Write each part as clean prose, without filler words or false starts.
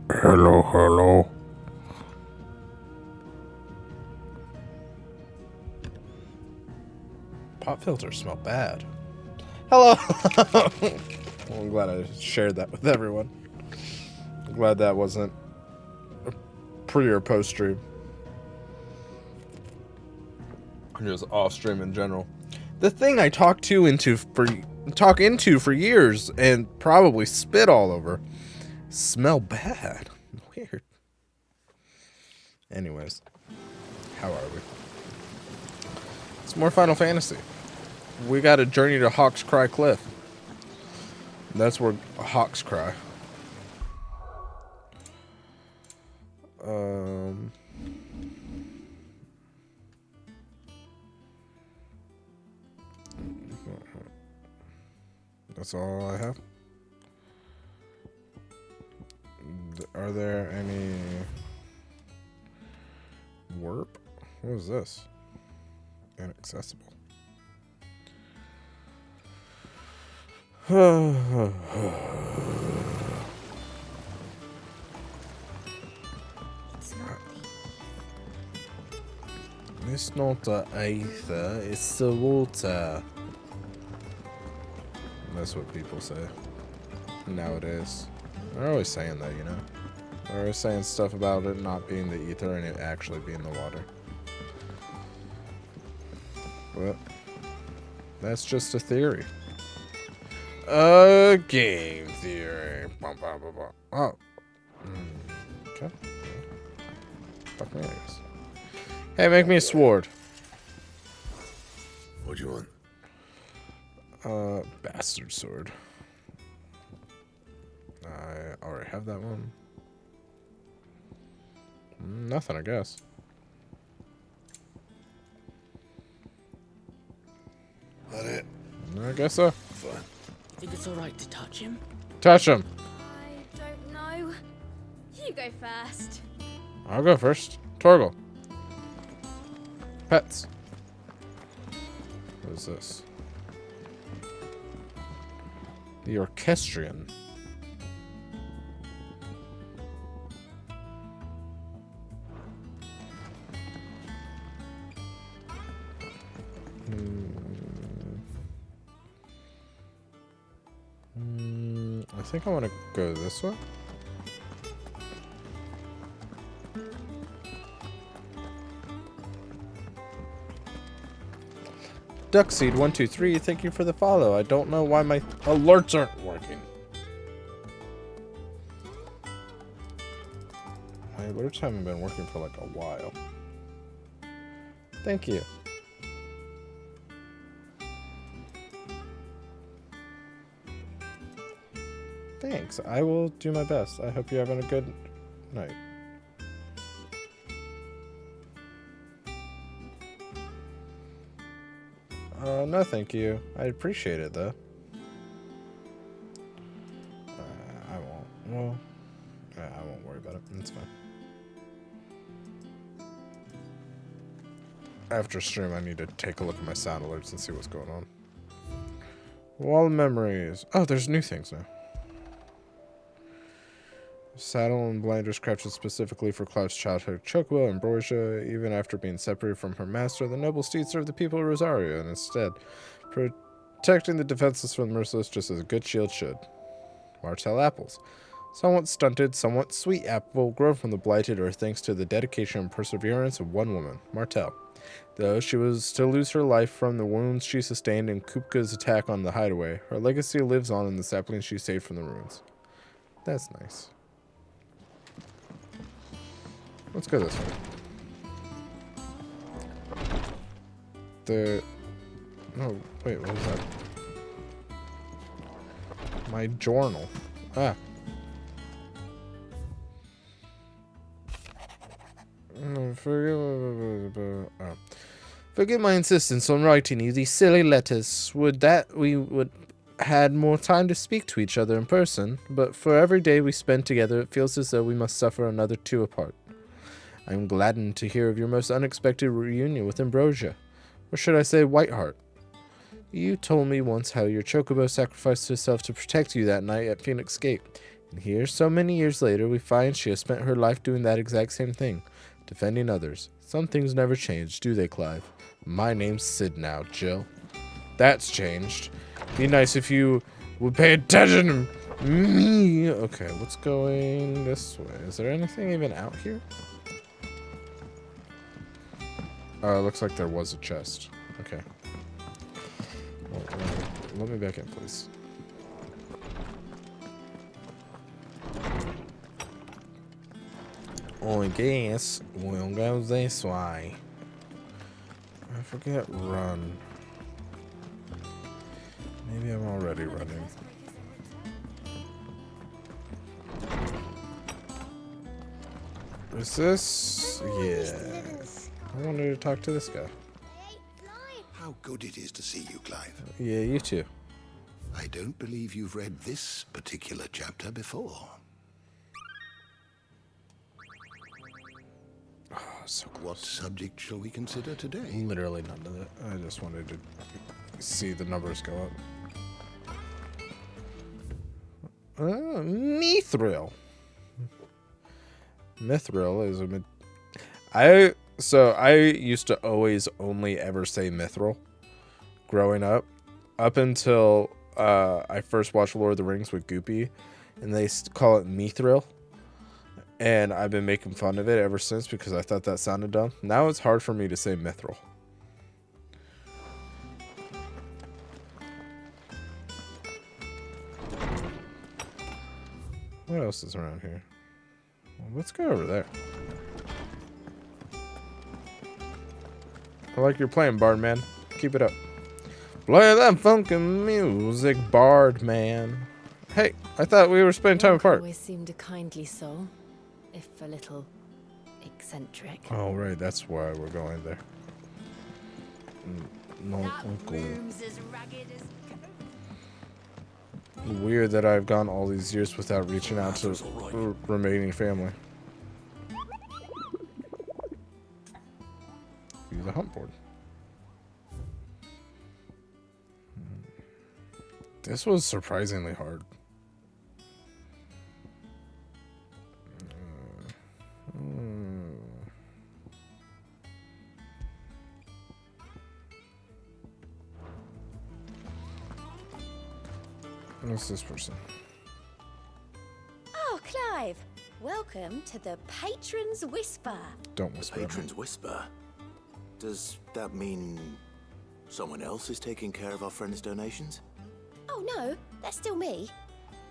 Hello, hello. Pop filters smell bad. Hello! Well, I'm glad I shared that with everyone. I'm glad that wasn't a pre or post stream. Just off stream in general. The thing I talk into for years and probably spit all over smell bad. Weird. Anyways, how are we? It's more Final Fantasy. We got a journey to Hawk's Cry Cliff. That's where hawks cry. That's all I have. Are there any warp? What is this? Inaccessible. It's not the ether, it's the water. That's what people say nowadays. They're always saying that, you know. They're always saying stuff about it not being the ether and it actually being the water. But that's just a theory. A game theory. Oh. Okay. Fuck me, I guess. Hey, make me a sword. What do you want? Bastard sword. I already have that one. Nothing, I guess. That it? I guess so. Fine. You think it's alright to touch him? Touch him. I don't know. You go first. I'll go first. Torgal. Pets. What is this? The Orchestrion. I think I want to go this way. Duckseed123, thank you for the follow. I don't know why my alerts aren't working. My alerts haven't been working for like a while. Thank you. Thanks. I will do my best. I hope you're having a good night. No thank you. I appreciate it though. I won't. Well, I won't worry about it. It's fine. After stream, I need to take a look at my sound alerts and see what's going on. Wall of memories. Oh, there's new things now. Saddle and blinders crafted specifically for Cloud's childhood chocobo, Ambrosia. Even after being separated from her master, the noble steed served the people of Rosario, and instead, protecting the defenseless from the merciless just as a good shield should. Martell apples. Somewhat stunted, somewhat sweet apple grown from the blighted earth thanks to the dedication and perseverance of one woman, Martell. Though she was to lose her life from the wounds she sustained in Kupka's attack on the hideaway, her legacy lives on in the saplings she saved from the ruins. That's nice. Let's go this way. No, wait, what was that? My journal. Ah. Forgive my insistence on writing you these silly letters. Would that we would had more time to speak to each other in person, but for every day we spend together, it feels as though we must suffer another two apart. I am gladdened to hear of your most unexpected reunion with Ambrosia. Or should I say Whiteheart? You told me once how your chocobo sacrificed herself to protect you that night at Phoenix Gate. And here, so many years later, we find she has spent her life doing that exact same thing, defending others. Some things never change, do they, Clive? My name's Sid now, Jill. That's changed. Be nice if you would pay attention to me. Okay, what's going this way? Is there anything even out here? Looks like there was a chest. Okay. Well, let me back in, please. I guess we'll go this way. I forget run. Maybe I'm already running. Is this? Yeah. I wanted to talk to this guy. How good it is to see you, Clive. Yeah, you too. I don't believe you've read this particular chapter before. Oh, so close. What subject shall we consider today? Literally none of it. I just wanted to see the numbers go up. Mithril. Mithril is a... I used to always only ever say mithril growing up until I first watched Lord of the Rings with Goopy, and they call it mithril. And I've been making fun of it ever since because I thought that sounded dumb. Now it's hard for me to say mithril. What else is around here? Well, let's go over there. I like your playing, Bard Man. Keep it up. Play that funky music, Bard Man. Hey, I thought we were spending time apart. Always seemed a kindly soul, if a little eccentric. Oh, right, that's why we're going there. No, uncle. Weird that I've gone all these years without reaching out to remaining family. Use a hunt board. This was surprisingly hard. What's this person? Oh, Clive. Welcome to the Patron's Whisper. Don't whisper. Patron's Whisper? Does that mean someone else is taking care of our friend's donations? Oh, no. That's still me.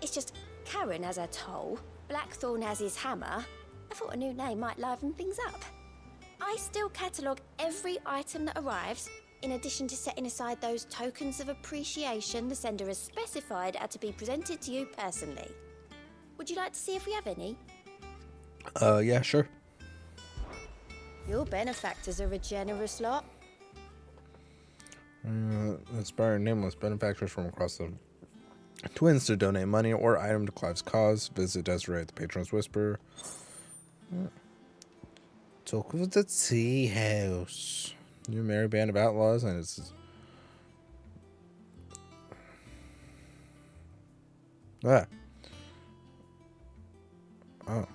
It's just Karen has her toll, Blackthorn has his hammer. I thought a new name might liven things up. I still catalogue every item that arrives, in addition to setting aside those tokens of appreciation the sender has specified are to be presented to you personally. Would you like to see if we have any? Yeah, sure. Your benefactors are a generous lot. Inspire nameless benefactors from across the Twins to donate money or item to Clive's cause. Visit Desiree at the Patron's Whisper. Talk with the Tea House. New merry band of outlaws, and it's... Ah. Oh.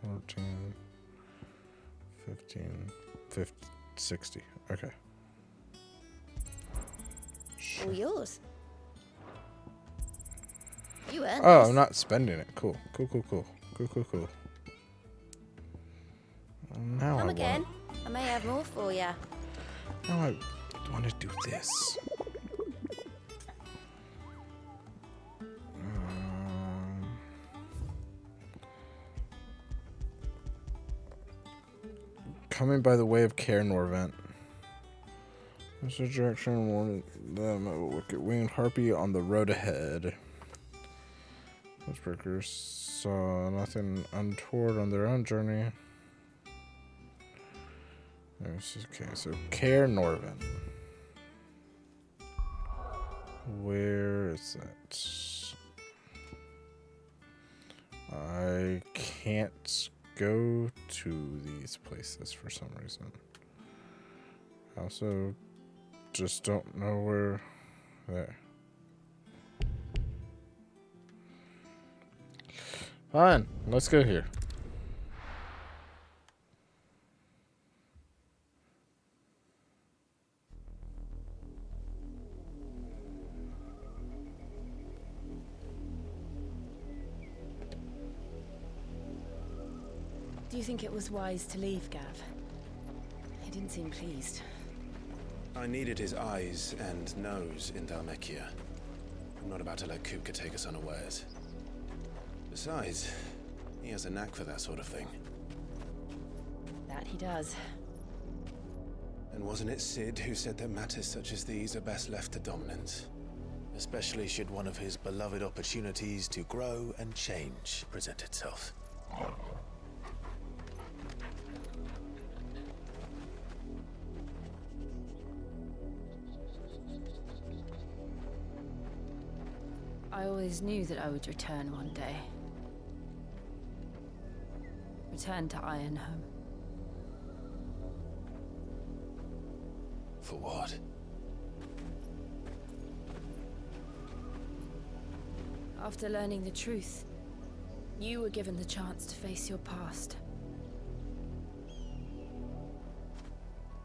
14, 15, 50, 60. Okay. All yours. You earned Oh, this. I'm not spending it. Cool. Cool. Now Come I again. I may have more for you. Now I want to do this. Coming by the way of Care Norvent. There's a direction warning them of a wicked winged harpy on the road ahead. Witchbreakers saw nothing untoward on their own journey. Okay, so Care Norvent. Where is that? I can't go to these places for some reason. I also just don't know where. There. Fine, let's go here. Do you think it was wise to leave, Gav? He didn't seem pleased. I needed his eyes and nose in Dhalmekia. I'm not about to let Kupka take us unawares. Besides, he has a knack for that sort of thing. That he does. And wasn't it Sid who said that matters such as these are best left to dominance? Especially should one of his beloved opportunities to grow and change present itself. I always knew that I would return one day. Return to Ironhome. For what? After learning the truth, you were given the chance to face your past.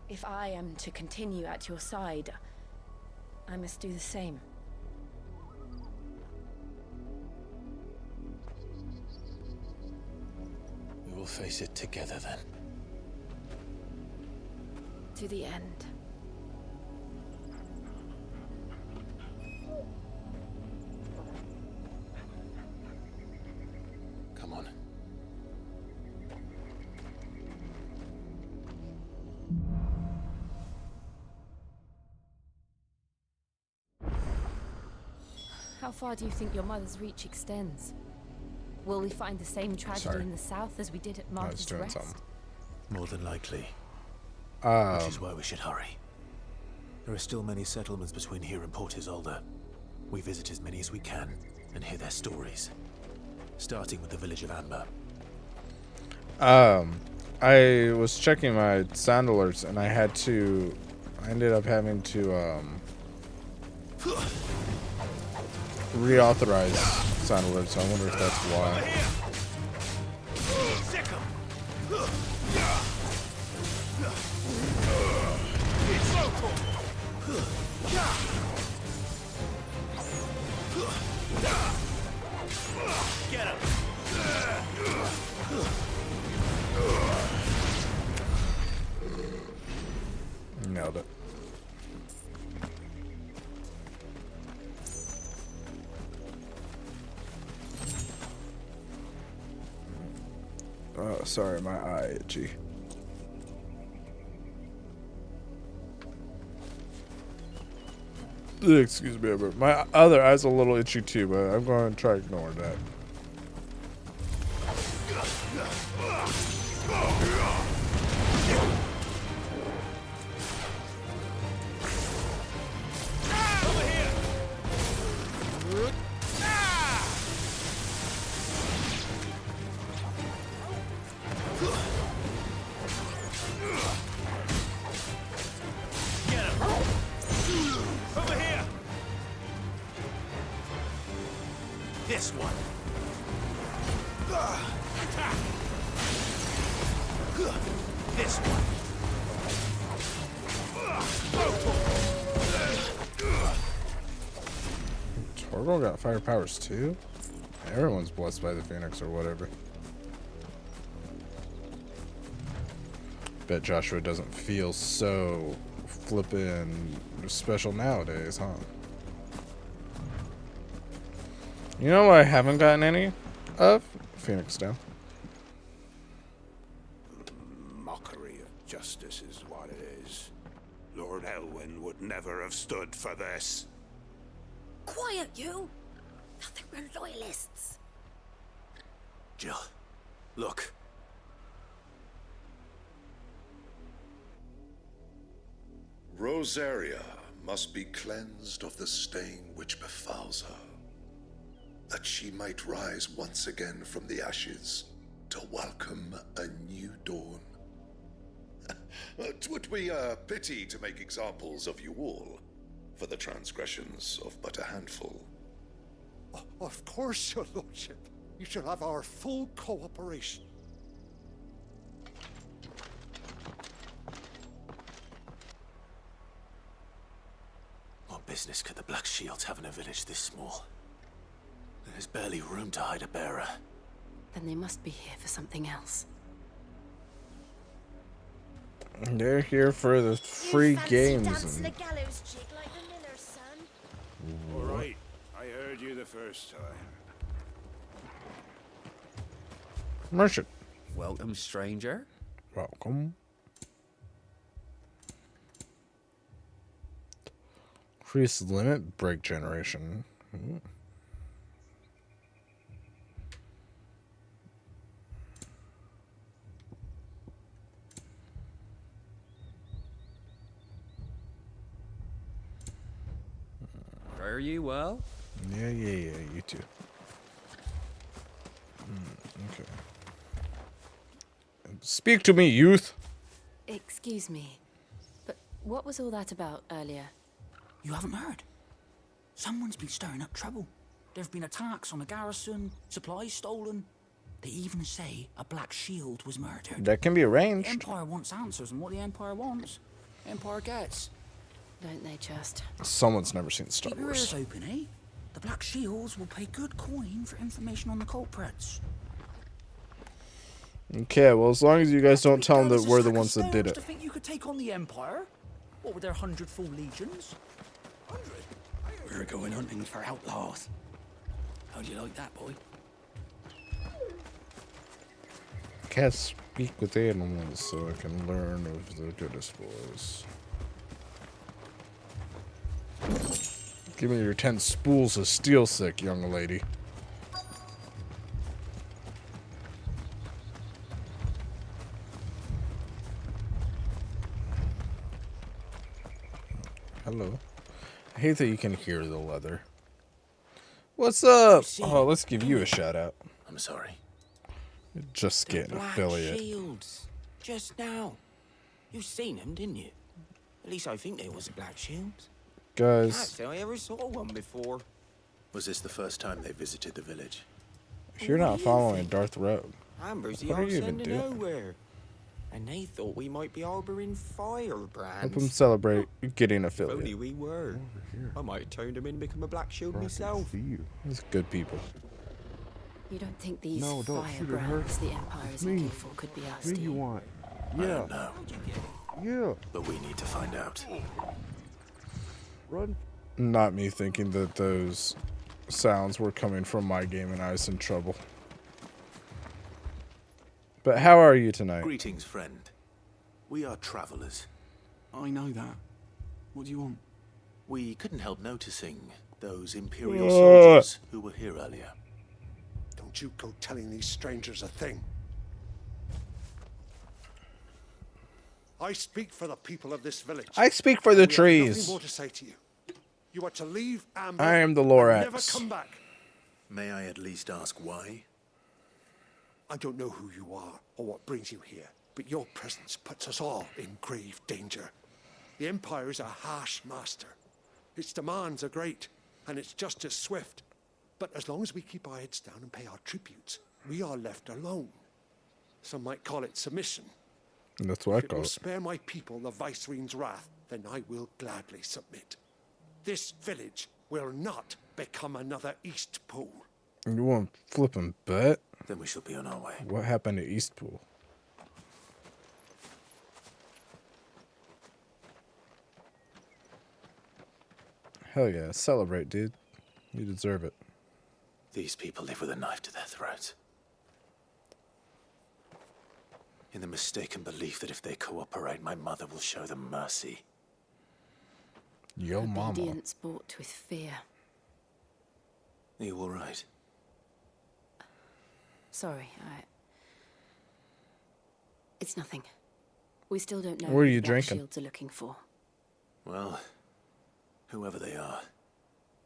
If I am to continue at your side, I must do the same. We will face it together then. To the end. Come on. How far do you think your mother's reach extends? Will we find the same tragedy in the south as we did at Martha's doing Rest? something. More than likely. Which is why we should hurry. There are still many settlements between here and Port Isolde. We visit as many as we can and hear their stories. Starting with the village of Amber. I was checking my sound alerts and I ended up having to reauthorize sound alerts, so I wonder if that's why. Get him! Nailed it. Oh, sorry, my eye itchy. Excuse me, but my other eye's a little itchy too, but I'm going to try ignoring that. This one. This one. Torgal got fire powers too? Everyone's blessed by the Phoenix or whatever. Bet Joshua doesn't feel so flippin' special nowadays, huh? You know what I haven't gotten any of? Phoenix Down. Mockery of justice is what it is. Lord Elwyn would never have stood for this. Quiet, you! Nothing but loyalists. Jill, look. Rosaria must be cleansed of the stain which befouls her, that she might rise once again from the ashes to welcome a new dawn. 'Twould be a pity to make examples of you all, for the transgressions of but a handful. Of course, your lordship. You shall have our full cooperation. What business could the Black Shields have in a village this small? There's barely room to hide a bearer. Then they must be here for something else. They're here for the free games. Dancing a gallows jig like the miller's son? All right, I heard you the first time. Merchant. Welcome, stranger. Welcome. Increase limit break generation. Ooh. Are you well? Yeah, you too. Okay. Speak to me, youth. Excuse me, but what was all that about earlier? You haven't heard? Someone's been stirring up trouble. There've been attacks on the garrison, supplies stolen. They even say a Black Shield was murdered. That can be The arranged. Empire wants answers, and what the Empire wants, the Empire gets. Don't they just? Someone's never seen Star Keep your ears Wars. open, eh? The Black Shields will pay good coin for information on the culprits. Okay, well, as long as you guys don't tell them that we're the ones that did it. To think you could take on the Empire? What with their 100 full legions? 100? We're going hunting for outlaws. How'd you like that, boy? Can't speak with animals, so I can learn of the goodest boys. Give me your 10 spools of steel sick, young lady. Hello. I hate that you can hear the leather. What's up? Oh, let's give you a shout out. I'm sorry. Just get an affiliate. Shields. Just now. You seen them, didn't you? At least I think they was the Black Shields. Guys. Can't say I ever saw one before. Was this the first time they visited the village? If you're not following Darth Road, Amber's the what are arse you even end of doing? nowhere. And they thought we might be harboring firebrands. Help them celebrate getting If only affiliate. we were. I might have turned them in and become a Black Shield myself. It's good people. You don't think these No, don't shoot at her. firebrands the Empire is Me. looking for could be us, Me do you you? want? I Yeah. don't know. Yeah. But we need to find out. Run. Not me thinking that those sounds were coming from my game and I was in trouble. But how are you tonight? Greetings, friend. We are travelers. I know that. What do you want? We couldn't help noticing those Imperial soldiers who were here earlier. Don't you go telling these strangers a thing. I speak for the people of this village. I speak for the We have trees. nothing more to say to you. You are to leave Amber. I am the and Lorax. never come back. May I at least ask why? I don't know who you are or what brings you here, but your presence puts us all in grave danger. The Empire is a harsh master. Its demands are great, and its justice swift. But as long as we keep our heads down and pay our tributes, we are left alone. Some might call it submission. That's what I If it call will it. spare my people the Viceroy's wrath, then I will gladly submit. This village will not become another Eastpool. You want to flip and bet? Then we shall be on our way. What happened to Eastpool? Hell yeah, celebrate, dude. You deserve it. These people live with a knife to their throats. In the mistaken belief that if they cooperate, my mother will show them mercy. Yo, mama. Obedience bought with fear. Are you all right? Sorry, It's nothing. We still don't know What are who you the Black drinking? Shields are looking for. Well, whoever they are,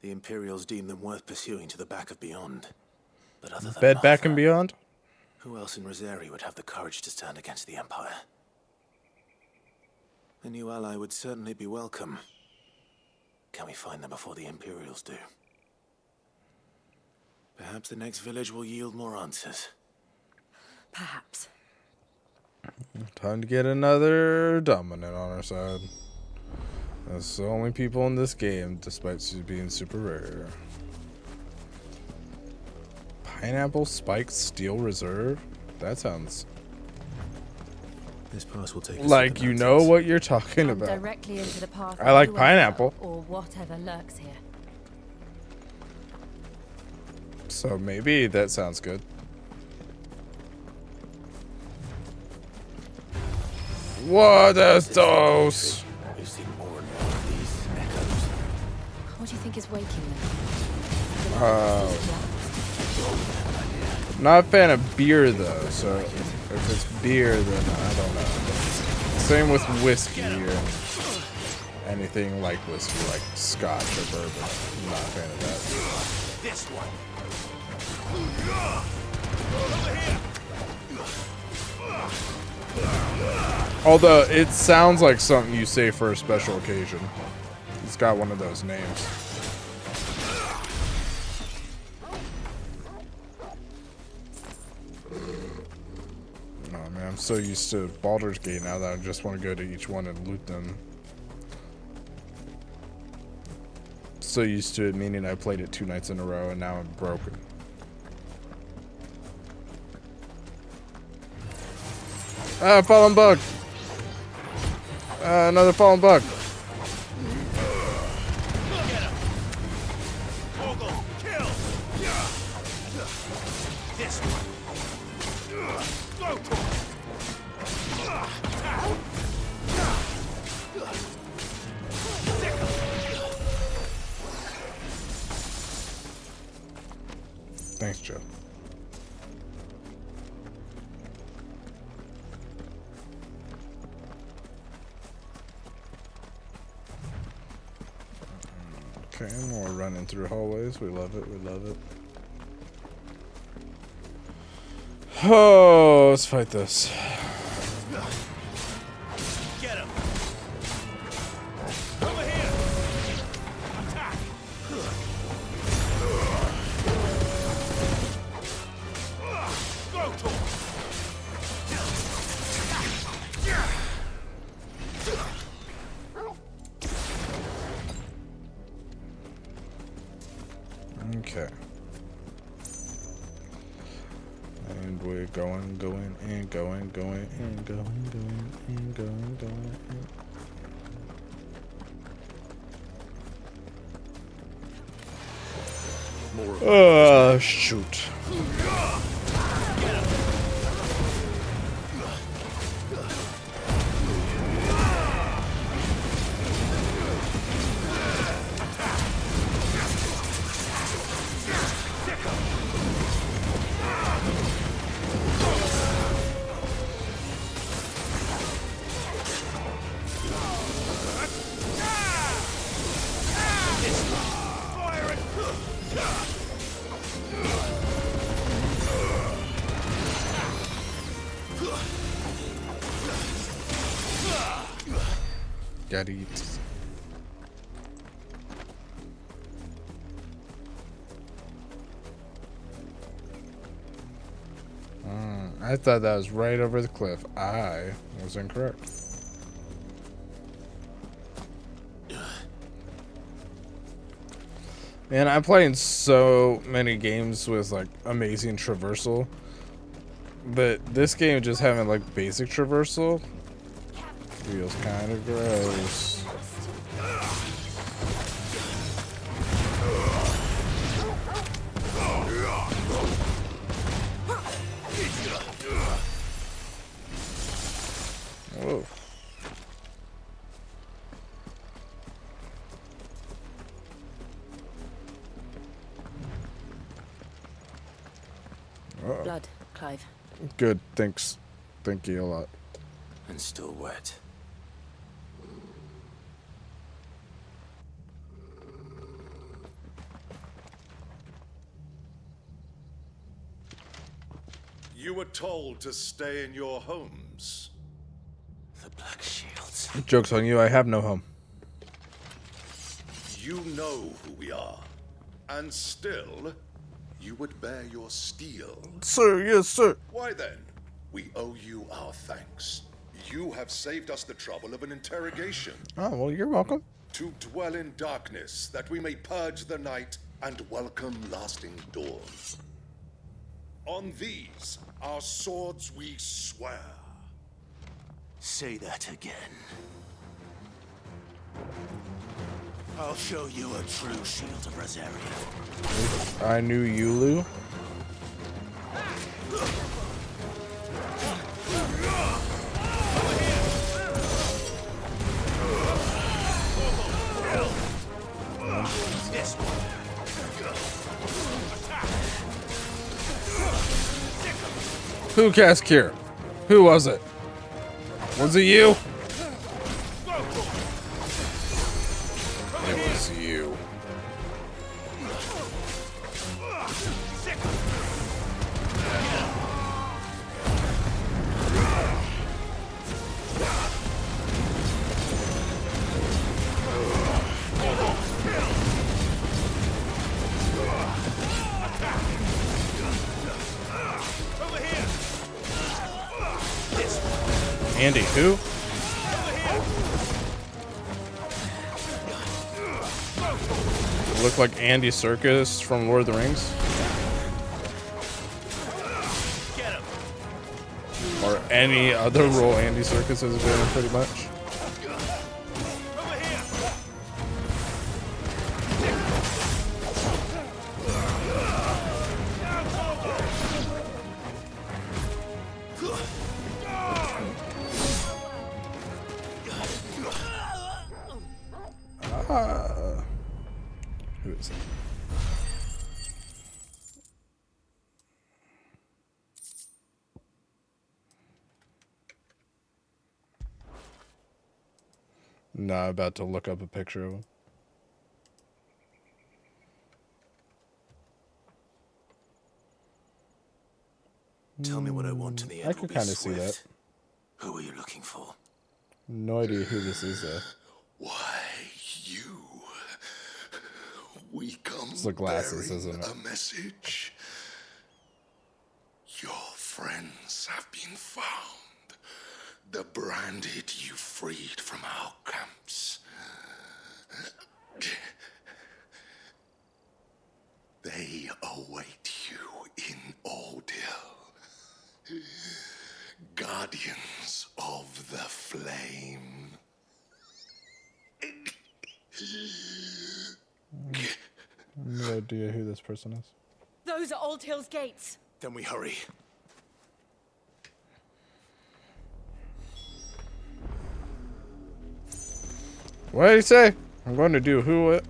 the Imperials deem them worth pursuing to the back of beyond. But other than Bed back Martha, and beyond? who else in Rosari would have the courage to stand against the Empire? A new ally would certainly be welcome. Can we find them before the Imperials do? Perhaps the next village will yield more answers. Perhaps. Time to get another dominant on our side. That's the only people in this game, despite being super rare. Pineapple Spike Steel Reserve? That sounds... This pass will take us like to the you know mountains. what you're talking about. Directly into the path I like of pineapple. or whatever lurks here. So maybe that sounds good. What is those? We've seen more and more of these echoes. What do you think is waking them? Not a fan of beer though, so if it's beer, then I don't know. Same with whiskey or anything like whiskey, like scotch or bourbon. I'm not a fan of that. This one. Although it sounds like something you say for a special occasion. It's got one of those names. Oh man, I'm so used to Baldur's Gate now that I just want to go to each one and loot them. So used to it, meaning I played it 2 nights in a row and now I'm broken. Ah, fallen bug! Another fallen bug. Thanks, Joe. Okay, and we're running through hallways. We love it. We love it. Oh, let's fight this. Get him. Over here. Attack. Go to him. Okay. And we're going and going and going and going and going. Shoot. Gotta eat. I thought that was right over the cliff. I was incorrect. Man, I'm playing so many games with like amazing traversal, but this game just having like basic traversal feels kind of gross. Whoa. Uh-oh. Blood, Clive. Good, thanks. Thank you a lot. And still wet. You were told to stay in your homes. The Black Shields. Joke's on you, I have no home. You know who we are. And still, you would bear your steel. Sir, yes, sir. Why then, we owe you our thanks. You have saved us the trouble of an interrogation. Oh, well, you're welcome. To dwell in darkness, that we may purge the night and welcome lasting dawn. On these, our swords we swear. Say that again. I'll show you a true shield of Rosaria. I knew Yulu. This one. Who cast Cure? Who was it? Was it you? It was you. Andy, who? Look like Andy Serkis from Lord of the Rings? Or any other role Andy Serkis has been in, pretty much. Who is it? Nah, about to look up a picture of him. Tell me what I want and the end I will could be kind of see that. swift. Who are you looking for? No idea who this is, though. Why, you? We come It's the glasses, bearing isn't it? a message. Your friends have been found. The branded you freed from our camps. They await you in Ordeal. Guardians of the Flame. No idea who this person is. Those are Old Hill's gates. Then we hurry. What did he say? I'm going to do who what?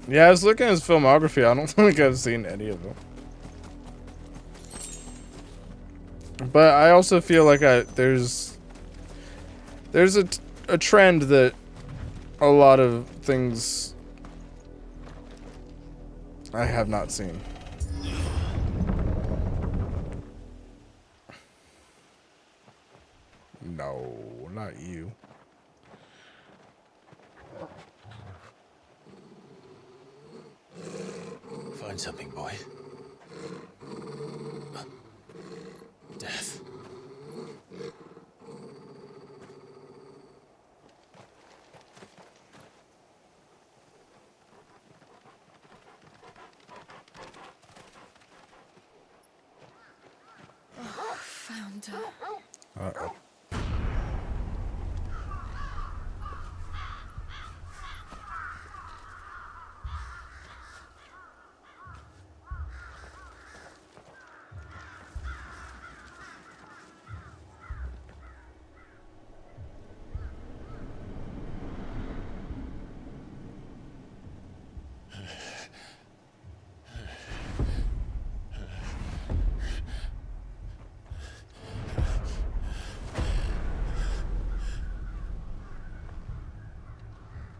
Yeah, I was looking at his filmography. I don't think I've seen any of them. But I also feel like there's a trend that a lot of things I have not seen. No, not you. Find something, boy. Death. Oh, found her. Uh-oh.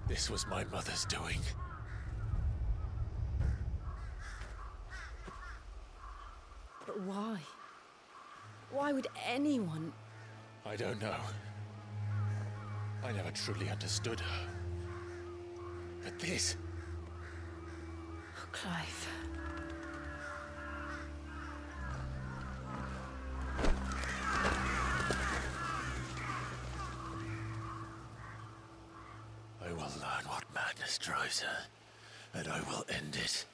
This was my mother's doing. But why? Why would anyone? I don't know. I never truly understood her. But this... Clive. I will learn what madness drives her, and I will end it.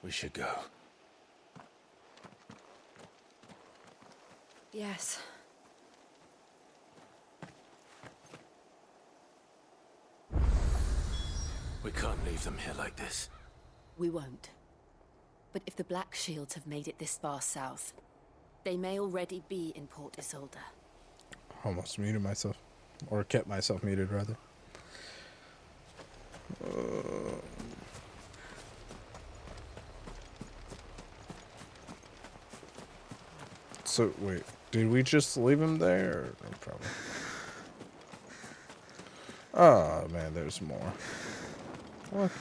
We should go. Yes. We can't leave them here like this. We won't. But if the Black Shields have made it this far south, they may already be in Port Isolde. Almost muted myself. Or kept myself muted, rather. So, wait. Did we just leave him there? No problem. Oh, man, there's more. What?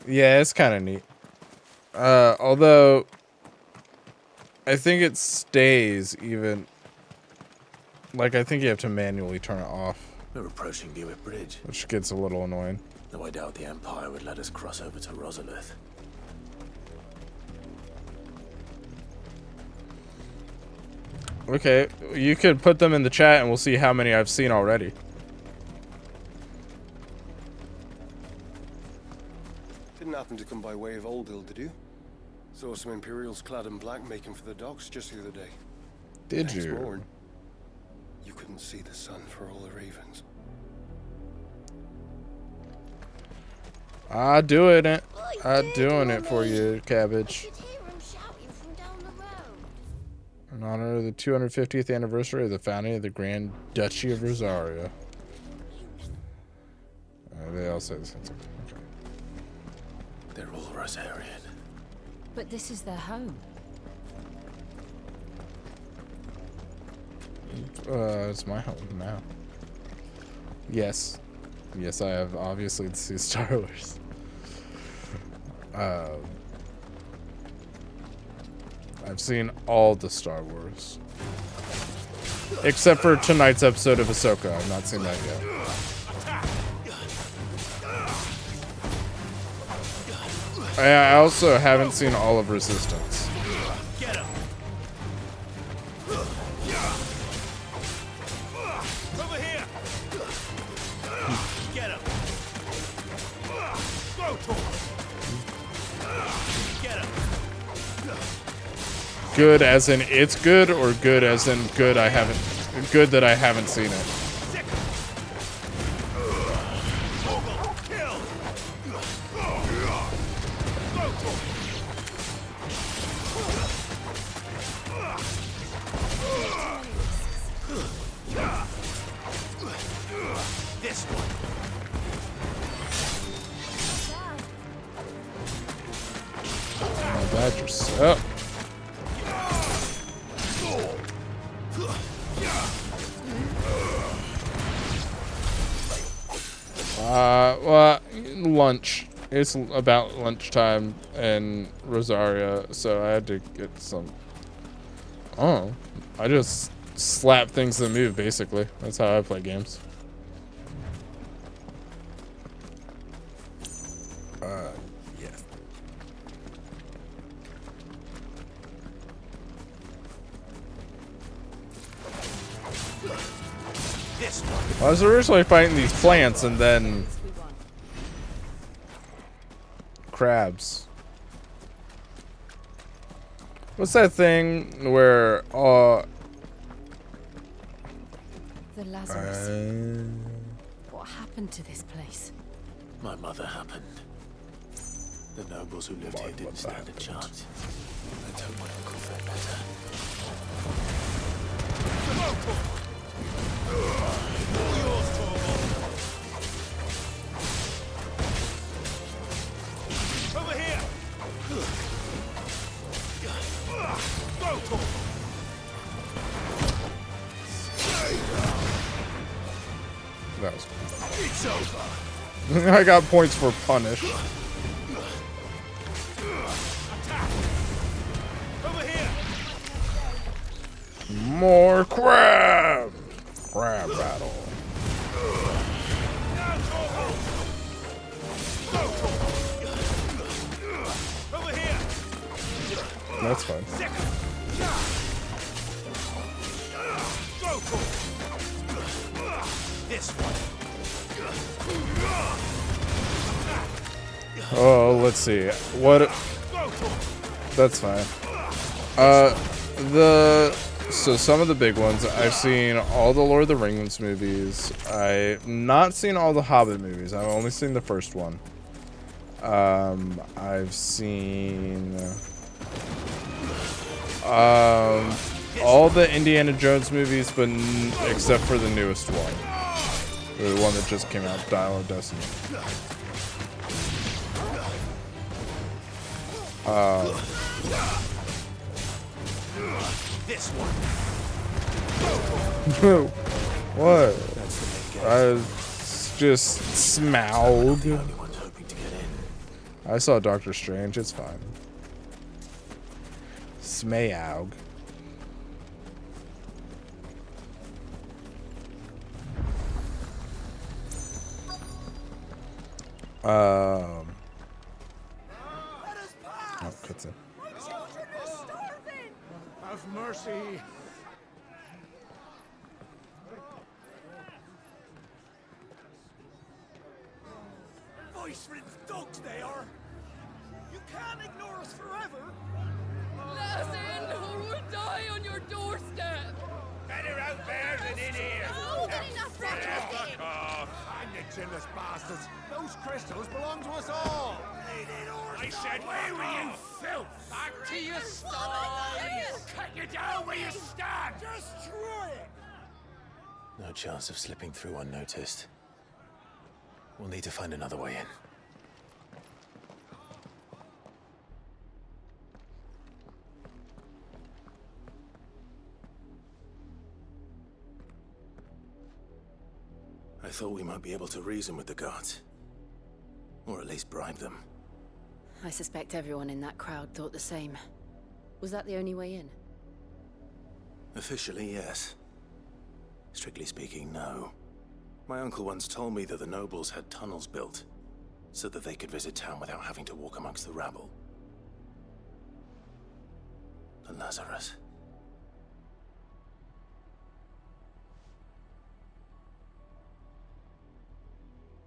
Yeah, it's kind of neat. Although, I think it stays even... Like, I think you have to manually turn it off. We're approaching Buick Bridge. Which gets a little annoying. Though I doubt the Empire would let us cross over to Rosalith. Okay, you could put them in the chat and we'll see how many I've seen already. Didn't happen to come by way of Old Hill, did you? Saw some Imperials clad in black making for the docks just the other day. Did Next you? morn, you couldn't see the sun for all the ravens. I'm doing it. I'm doing it for you, Cabbage. In honor of the 250th anniversary of the founding of the Grand Duchy of Rosaria. They all say the same thing. Okay. They're all Rosarian. But this is their home. It's my home now. Yes. Yes, I have obviously seen Star Wars. I've seen all the Star Wars. Except for tonight's episode of Ahsoka. I've not seen that yet. I also haven't seen all of Resistance. Get him. Over here. Get him. Go to him. Get him. Good as in it's good, or good as in good that I haven't seen it. This one. Oh, Badger's up. Well, lunch. It's about lunchtime in Rosaria, so I had to get some. Oh, I just slap things that move, basically. That's how I play games. Yeah. This one. I was originally fighting these plants and then crabs. What's that thing where The Lazarus. What happened to this place? My mother happened. The nobles who lived here didn't stand a chance. Let's hope my uncle felt better. Over here. Go to him. that was It's over. I got points for punish. Over More crab! Crab battle. Over here. That's fine. This one. Oh, let's see. What? That's fine. So some of the big ones, I've seen all the Lord of the Rings movies. I've not seen all the Hobbit movies. I've only seen the first one. I've seen all the Indiana Jones movies, but except for the newest one. The one that just came out, Dial of Destiny. This one. What? I just Smaug. I saw Doctor Strange. It's fine. Smaug. Oh, cutscene. Have mercy. Voice-ridden dogs they are. You can't ignore us forever. Let us in, or we'll die on your doorstep. Better out there than in here. Oh, good enough, Fuck off. I'm the chinless bastards. Those crystals belong to us all. I said, where were you, filth? Back to your sties. Cut you down where you stand. Destroy it. No chance of slipping through unnoticed. We'll need to find another way in. I thought we might be able to reason with the guards. Or at least bribe them. I suspect everyone in that crowd thought the same. Was that the only way in? Officially, yes. Strictly speaking, no. My uncle once told me that the nobles had tunnels built, so that they could visit town without having to walk amongst the rabble. And Lazarus.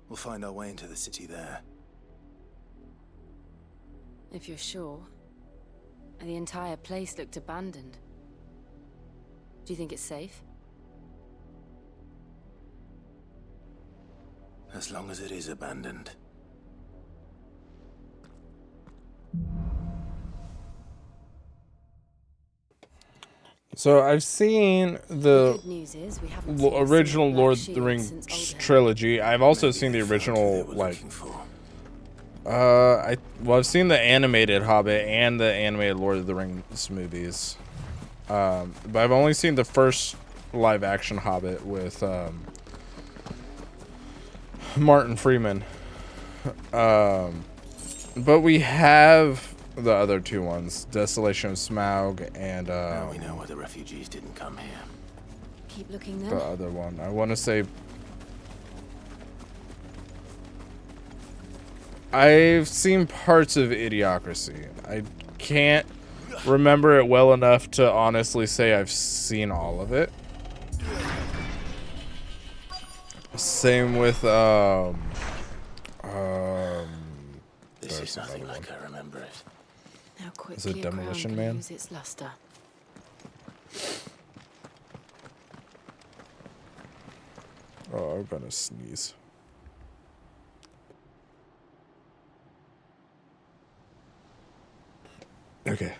We'll find our way into the city there. If you're sure. The entire place looked abandoned. Do you think it's safe? As long as it is abandoned. So I've seen the good news is we haven't original seen Lord Black of the Rings Shield since trilogy. I've also seen the original, like, I've seen the animated Hobbit and the animated Lord of the Rings movies. But I've only seen the first live action Hobbit with Martin Freeman. But we have the other two ones, Desolation of Smaug and now we know why the refugees didn't come here. Keep looking then. the other one. I want to say I've seen parts of Idiocracy. I can't remember it well enough to honestly say I've seen all of it. Same with This is nothing like I remember it. How quickly Is it a crown Demolition can Man? lose its luster. Oh, I'm gonna sneeze. Okay.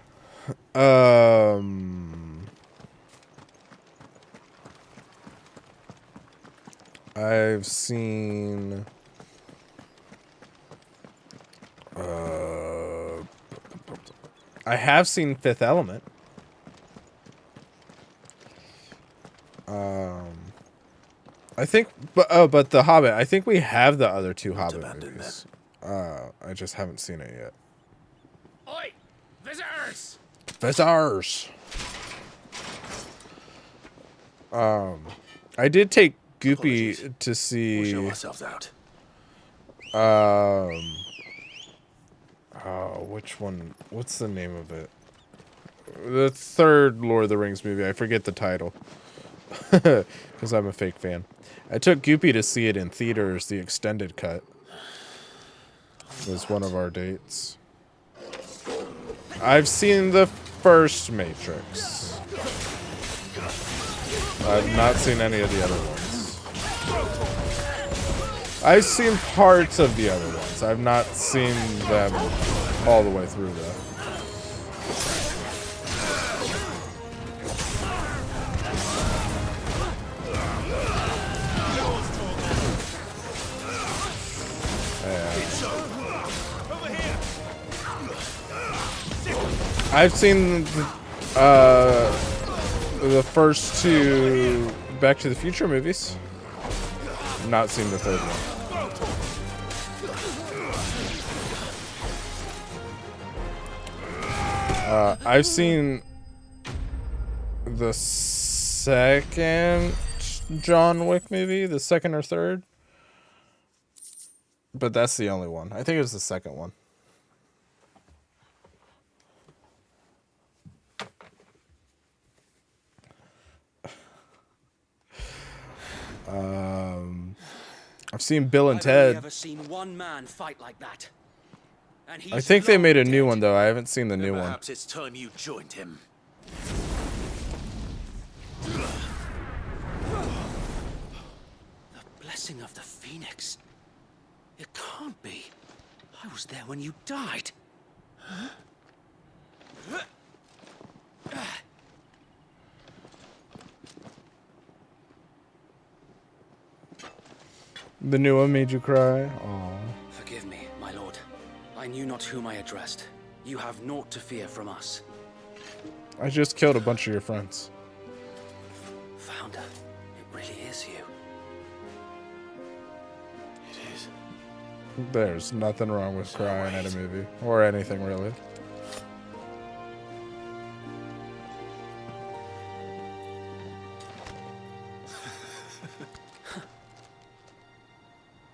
I've seen I have seen Fifth Element. I think, but The Hobbit. I think we have the other two Hobbit movies. I just haven't seen it yet. Oi! Visitors! Visitors. I did take Goopy to see. We'll show ourselves out. Oh, which one? What's the name of it? The third Lord of the Rings movie. I forget the title. Because I'm a fake fan. I took Goopy to see it in theaters, the extended cut. Was one of our dates. I've seen the first Matrix. I've not seen any of the other ones. I've seen parts of the other ones. I've not seen them all the way through, though. I've seen the first two Back to the Future movies. Not seen the third one. I've seen the second John Wick movie, the second or third. But that's the only one. I think it was the second one. I've seen Bill and Ted. I've never seen one man fight like that. And I think they made a new one, though. I haven't seen the new one. Perhaps it's time you joined him. The blessing of the Phoenix. It can't be. I was there when you died. Huh? The new one made you cry? Aww. Forgive me, my lord. I knew not whom I addressed. You have naught to fear from us. I just killed a bunch of your friends. Founder, it really is you. It is. There's nothing wrong with crying at a movie. Or anything, really.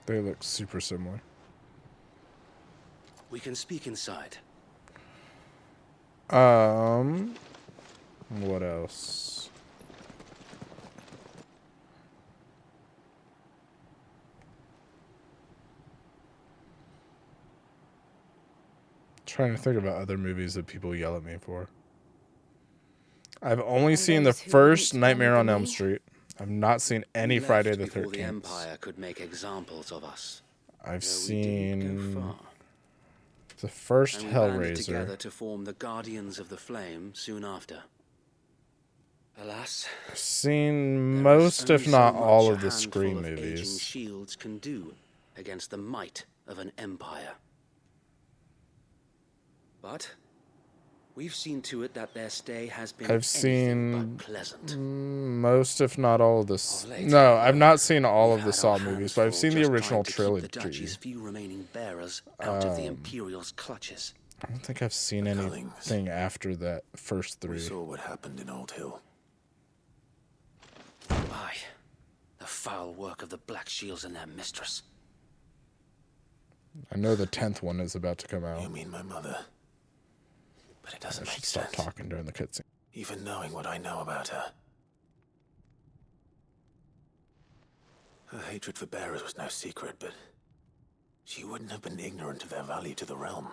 They look super similar. We can speak inside. What else? Trying to think about other movies that people yell at me for. I've only seen the first Nightmare on Elm Street. I've not seen any Friday the 13th. The Empire could make examples of us. I've seen the first Hellraiser. Together to form the Guardians of the Flame soon after. Alas, I've seen most, if not all, of the Scream movies. Shields can do against the might of an empire. But we've seen to it that their stay has been I've seen pleasant. Most, if not all, of this. No, I've not seen all of the Saw movies, but I've seen the original trilogy. The Duchy's few remaining bearers out of the Imperial's clutches. I don't think I've seen anything after that first three. We saw what happened in Old Hill. Aye, the foul work of the Black Shields and their mistress. I know the 10th one is about to come out. You mean my mother? But it doesn't make stop sense. talking during the cutscene. Even knowing what I know about her. Her hatred for bearers was no secret, but she wouldn't have been ignorant of their value to the realm.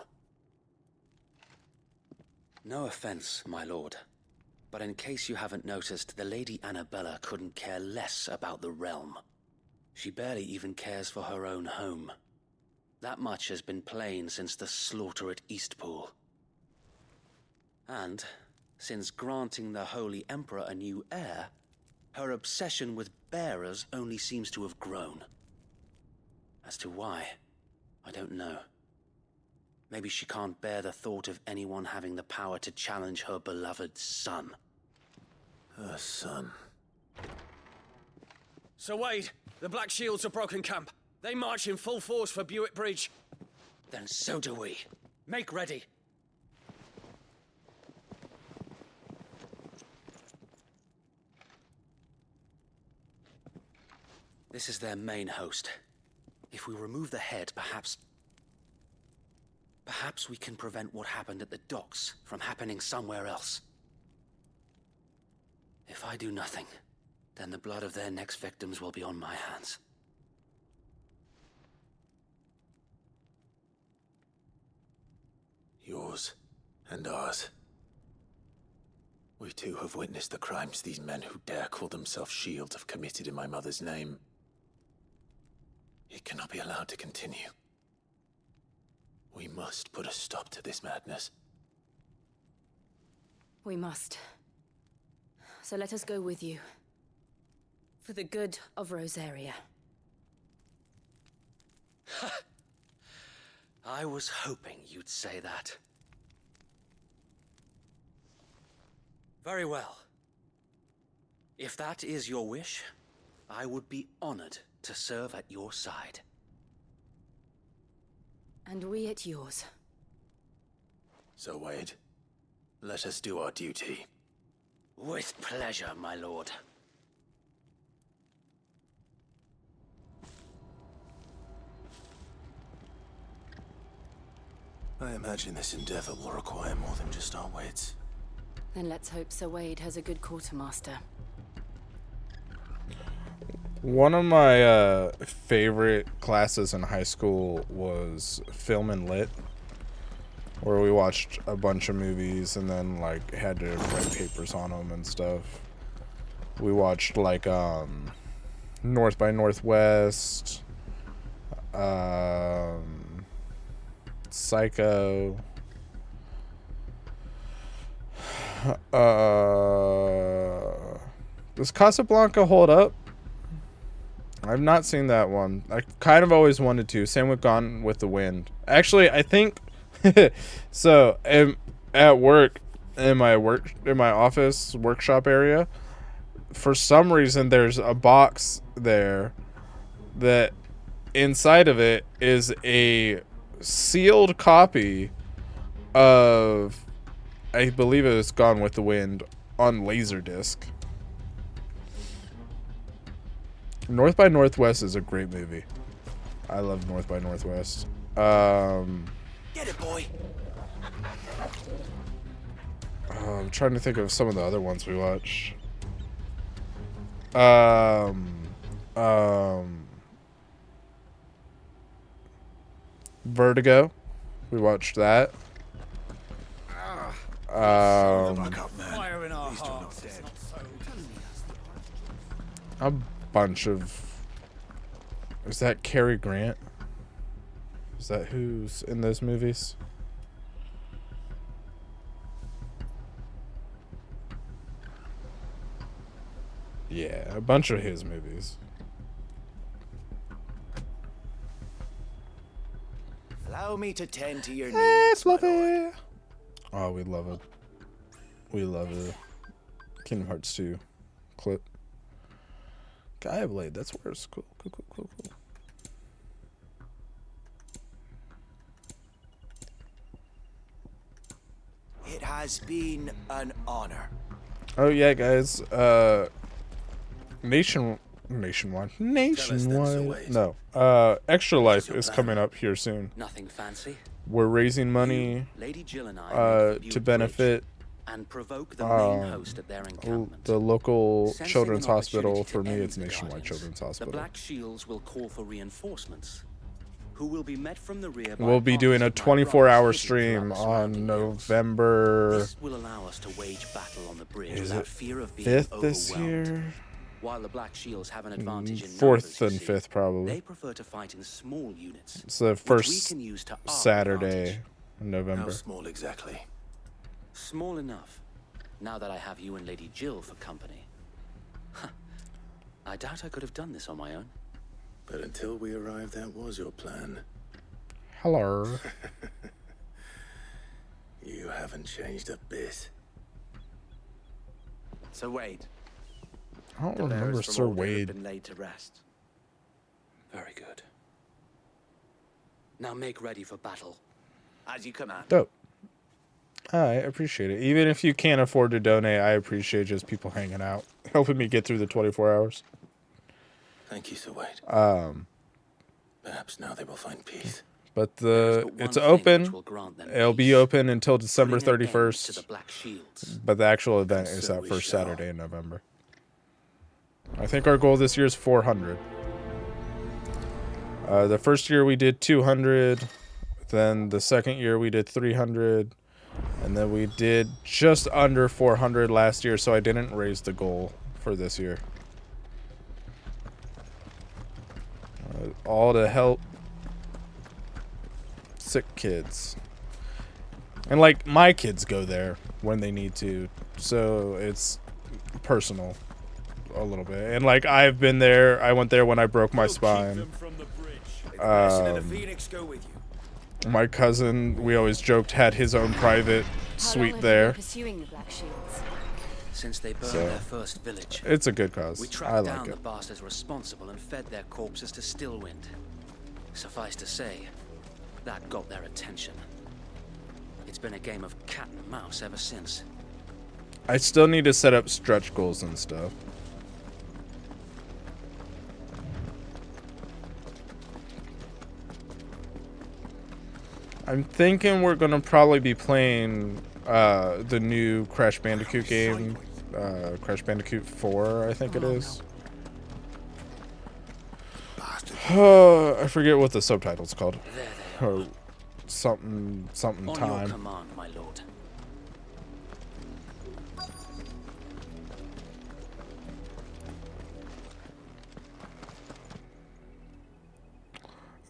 No offense, my lord, but in case you haven't noticed, the Lady Annabella couldn't care less about the realm. She barely even cares for her own home. That much has been plain since the slaughter at Eastpool. And, since granting the Holy Emperor a new heir, her obsession with bearers only seems to have grown. As to why, I don't know. Maybe she can't bear the thought of anyone having the power to challenge her beloved son. Her son. Sir Wade, the Black Shields have broken camp. They march in full force for Buick Bridge. Then so do we. Make ready. This is their main host. If we remove the head, perhaps we can prevent what happened at the docks from happening somewhere else. If I do nothing, then the blood of their next victims will be on my hands. Yours and ours. We too have witnessed the crimes these men who dare call themselves shields have committed in my mother's name. It cannot be allowed to continue. We must put a stop to this madness. We must. So let us go with you. For the good of Rosaria. I was hoping you'd say that. Very well. If that is your wish, I would be honored to serve at your side. And we at yours. So, Wade, let us do our duty. With pleasure, my lord. I imagine this endeavor will require more than just our wits. Then let's hope Sir Wade has a good quartermaster. One of my favorite classes in high school was film and lit, where we watched a bunch of movies and then like had to write papers on them and stuff. We watched like North by Northwest, Psycho, does Casablanca hold up? I've not seen that one. I kind of always wanted to. Same with Gone with the Wind. Actually, I think so. At work, in my office workshop area, for some reason there's a box there that inside of it is a sealed copy of, I believe it was Gone with the Wind on Laserdisc. North by Northwest is a great movie. I love North by Northwest. Get it, boy. I'm trying to think of some of the other ones we watched. Vertigo. We watched that. A bunch of... Is that Cary Grant? Is that who's in those movies? Yeah, a bunch of his movies. Allow me to tend to your needs, my lord. Oh, we love it. We love it. Kingdom Hearts 2 clip. Gaia Blade, that's worse. Cool. It has been an honor. Oh yeah, guys. Nationwide. No. Extra Life is coming up here soon. Nothing fancy. We're raising money Lady Jill and I to benefit and provoke the main host at their encampment. the local Sensing children's an hospital. opportunity For to me, end it's the Nationwide Guardians. Children's The Hospital. Black Shields will call for reinforcements, who will be met from the rear by We'll be doing a parties of my 24-hour brothers stream hidden throughout the on surrounding November. This will allow us to wage battle on the bridge Is without it fear of being 5th this overwhelmed. year? While the Black Shields have an advantage in 4th numbers, you and see, 5th probably. they prefer to fight in small units. It's the which we first can use to our Saturday advantage. in November. How small exactly? Small enough. Now that I have you and Lady Jill for company. I doubt I could have done this on my own. But until we arrived, that was your plan. Hello. You haven't changed a bit. Sir Wade. I don't the remember bearers from Sir Oldham have Wade. been laid to rest. Very good. Now make ready for battle. As you command. Dope. I appreciate it. Even if you can't afford to donate, I appreciate just people hanging out, helping me get through the 24 hours. Thank you, Sir Wade. Perhaps now they will find peace. But it's open. It'll be open until December 31st. But the actual event is that first Saturday in November. I think our goal this year is 400. The first year we did 200. Then the second year we did 300. And then we did just under 400 last year, so I didn't raise the goal for this year. All to help sick kids. And like my kids go there when they need to, so it's personal a little bit. And like I've been there, I went there when I broke my spine. My cousin, we always joked, had his own private suite there. Pursuing the Black Shields. Since they burned their first village, it's a good cause. We tracked down the bastards responsible and fed their corpses to Stillwind. Suffice to say, that got their attention. It's been a game of cat and mouse ever since. I still need to set up stretch goals and stuff. I'm thinking we're gonna probably be playing the new Crash Bandicoot game, Crash Bandicoot 4, I think it is. I forget what the subtitle's called. Or something time. On your command, my lord.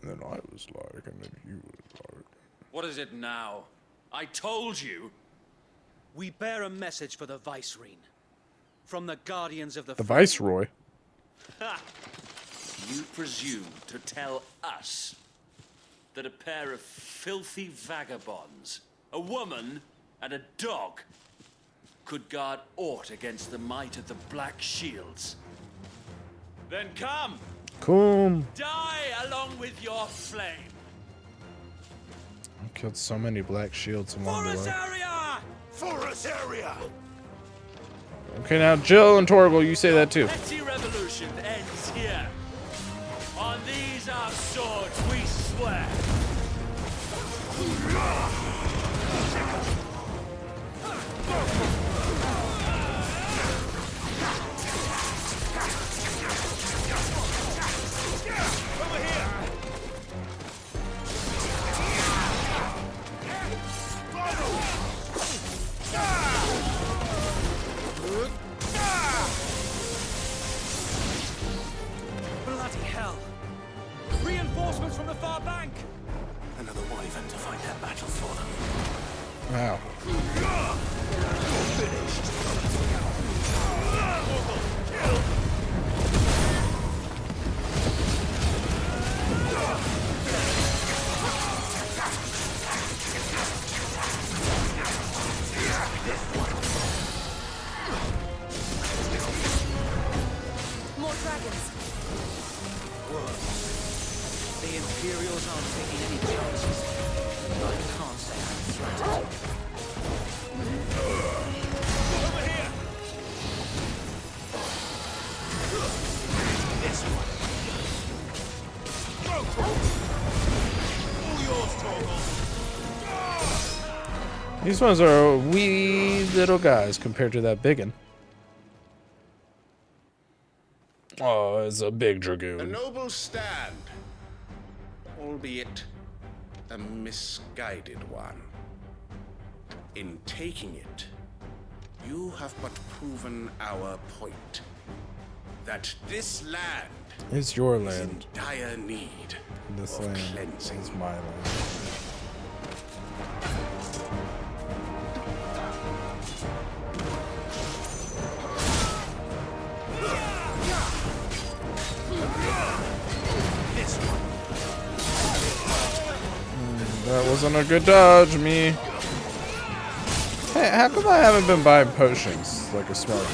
And then I was like, and then you was like. What is it now? I told you. We bear a message for the Vicereine. From the Guardians of the Viceroy? Ha! You presume to tell us that a pair of filthy vagabonds, a woman and a dog, could guard aught against the might of the Black Shields? Then come! Come! Die along with your flame! I killed so many Black Shields along the way. Area! Forest area! Okay, now Jill and Torgal, you say that too. Petty revolution ends here. On these our swords we swear. Over here. Bloody hell! Reinforcements from the far bank! Another wyvern to fight their battles for them. Wow. More dragons. The Imperials aren't taking any chances. I can't say I'm flattered. Over here! This one. All yours, Torgal. These ones are wee little guys compared to that biggin. Oh, it's a big dragoon. A noble stand, albeit a misguided one. In taking it, you have but proven our point. That this land It's your is in land. dire need This of land cleansing. is my land. That wasn't a good dodge, me. Hey, how come I haven't been buying potions like a smart?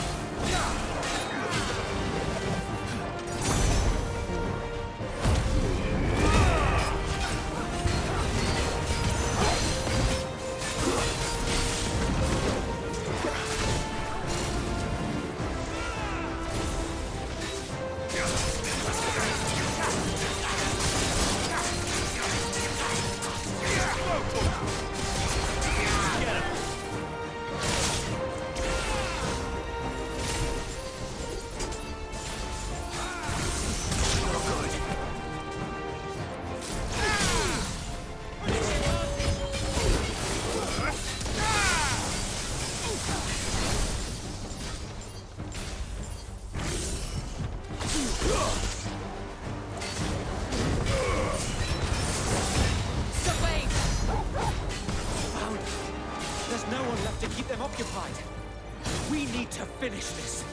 need to finish this.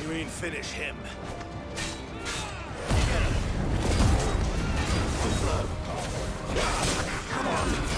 You mean finish him? Come on.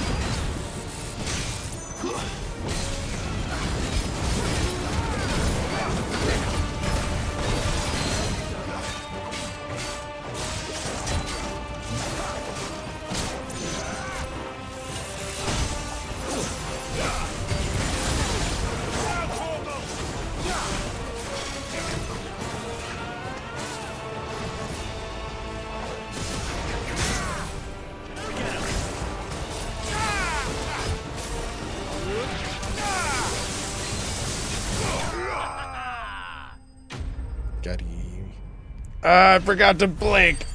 I forgot to blink.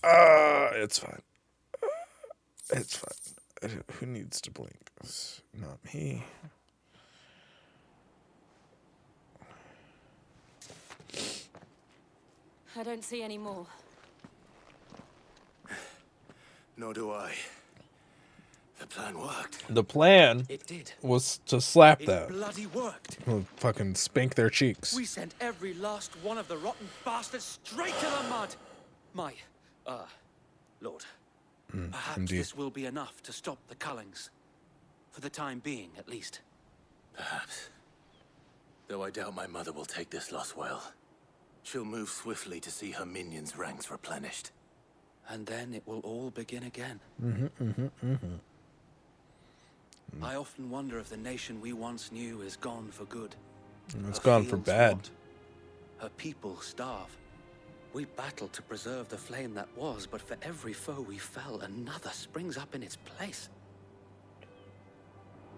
It's fine. It's fine. Who needs to blink? It's not me. I don't see any more. Nor do I. The plan worked. The plan It did. was to slap It them. bloody worked. We'll fucking spank their cheeks. We sent every last one of the rotten bastards straight to the mud. My, Lord. Perhaps indeed. this will be enough to stop the Cullings. For the time being, at least. Perhaps. Though I doubt my mother will take this loss well. She'll move swiftly to see her minions' ranks replenished. And then it will all begin again. I often wonder if the nation we once knew is gone for good. It's Her gone for fields bad. rot. Her people starve. We battled to preserve the flame that was, but for every foe we fell, another springs up in its place.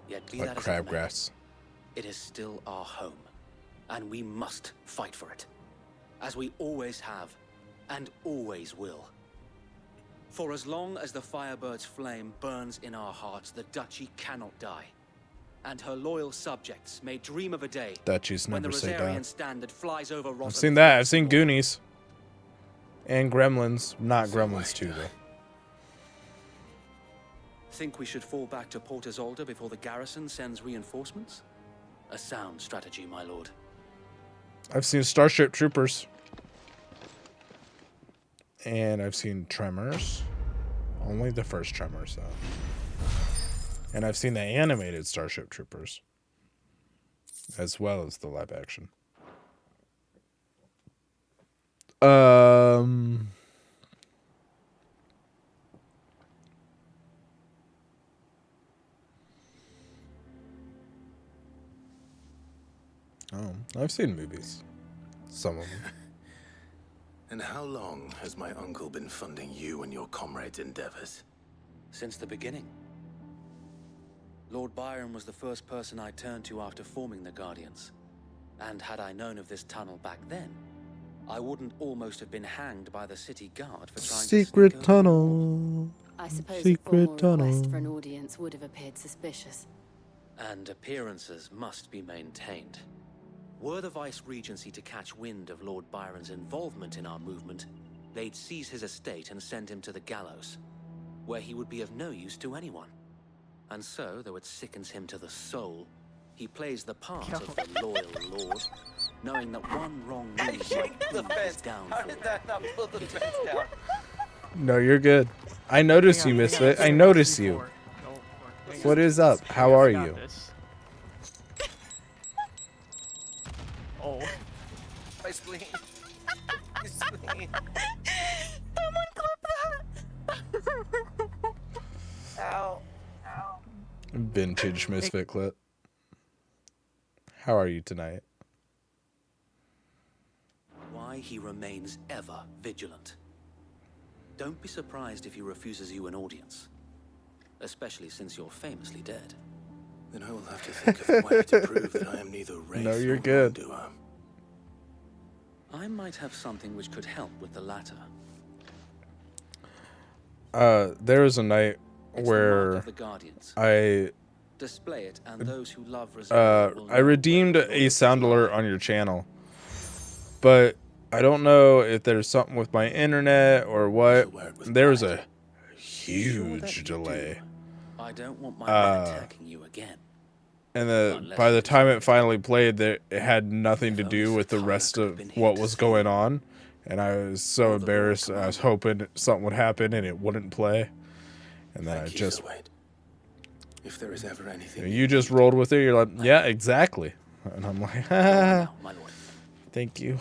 Yet be Like that as it may, crabgrass. it is still our home, and we must fight for it, as we always have, and always will. For as long as the Firebird's flame burns in our hearts, the Duchy cannot die. And her loyal subjects may dream of a day Duchies when the never say Rosarian die. standard flies over Rosalind. I've seen that. I've seen Goonies. And Gremlins. Not Gremlins 2, though. Think we should fall back to Port Isolde before the garrison sends reinforcements? A sound strategy, my lord. I've seen Starship Troopers. And I've seen Tremors. Only the first Tremors, though. And I've seen the animated Starship Troopers. As well as the live action. Oh, I've seen movies. Some of them. And how long has my uncle been funding you and your comrades' endeavors? Since the beginning. Lord Byron was the first person I turned to after forming the Guardians. And had I known of this tunnel back then, I wouldn't almost have been hanged by the city guard for trying Secret to sneak tunnel. I suppose Secret a formal tunnel. request for an audience would have appeared suspicious. And appearances must be maintained. Were the Vice-Regency to catch wind of Lord Byron's involvement in our movement, they'd seize his estate and send him to the gallows, where he would be of no use to anyone. And so, though it sickens him to the soul, he plays the part of the loyal lord, knowing that one wrong move might prove his downfall. No, you're good. I notice you, Misfit. I notice you. What is up? How are you? Oh. My spleen. My spleen. Someone clip that! Ow. Ow. Vintage Misfit clip. How are you tonight? Why he remains ever vigilant. Don't be surprised if he refuses you an audience. Especially since you're famously dead. Then I will have to think of a way to prove that I am neither Wraith No, you're nor good. wrongdoer. I might have something which could help with the latter. There was a night It's the mark where of the Guardians. I Display it, and those who love Rosaria will I redeemed a sound alert on your channel, but I don't know if there's something with my internet or what. There's a huge delay. I don't want my men attacking you again. And by the time it finally played, it had nothing to do with the rest of what was going on. And I was so embarrassed. I was hoping something would happen and it wouldn't play. And then If there is ever anything you just rolled with it. You're like, yeah, exactly. And I'm like, My lord. Thank you.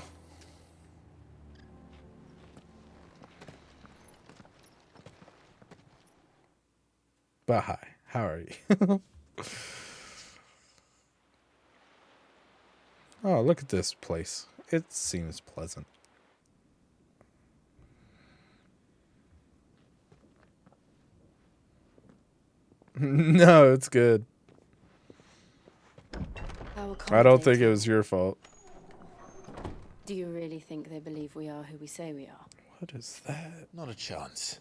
But hi, how are you? Oh, look at this place. It seems pleasant. No, it's good. I don't think it was your fault. Do you really think they believe we are who we say we are? What is that? Not a chance.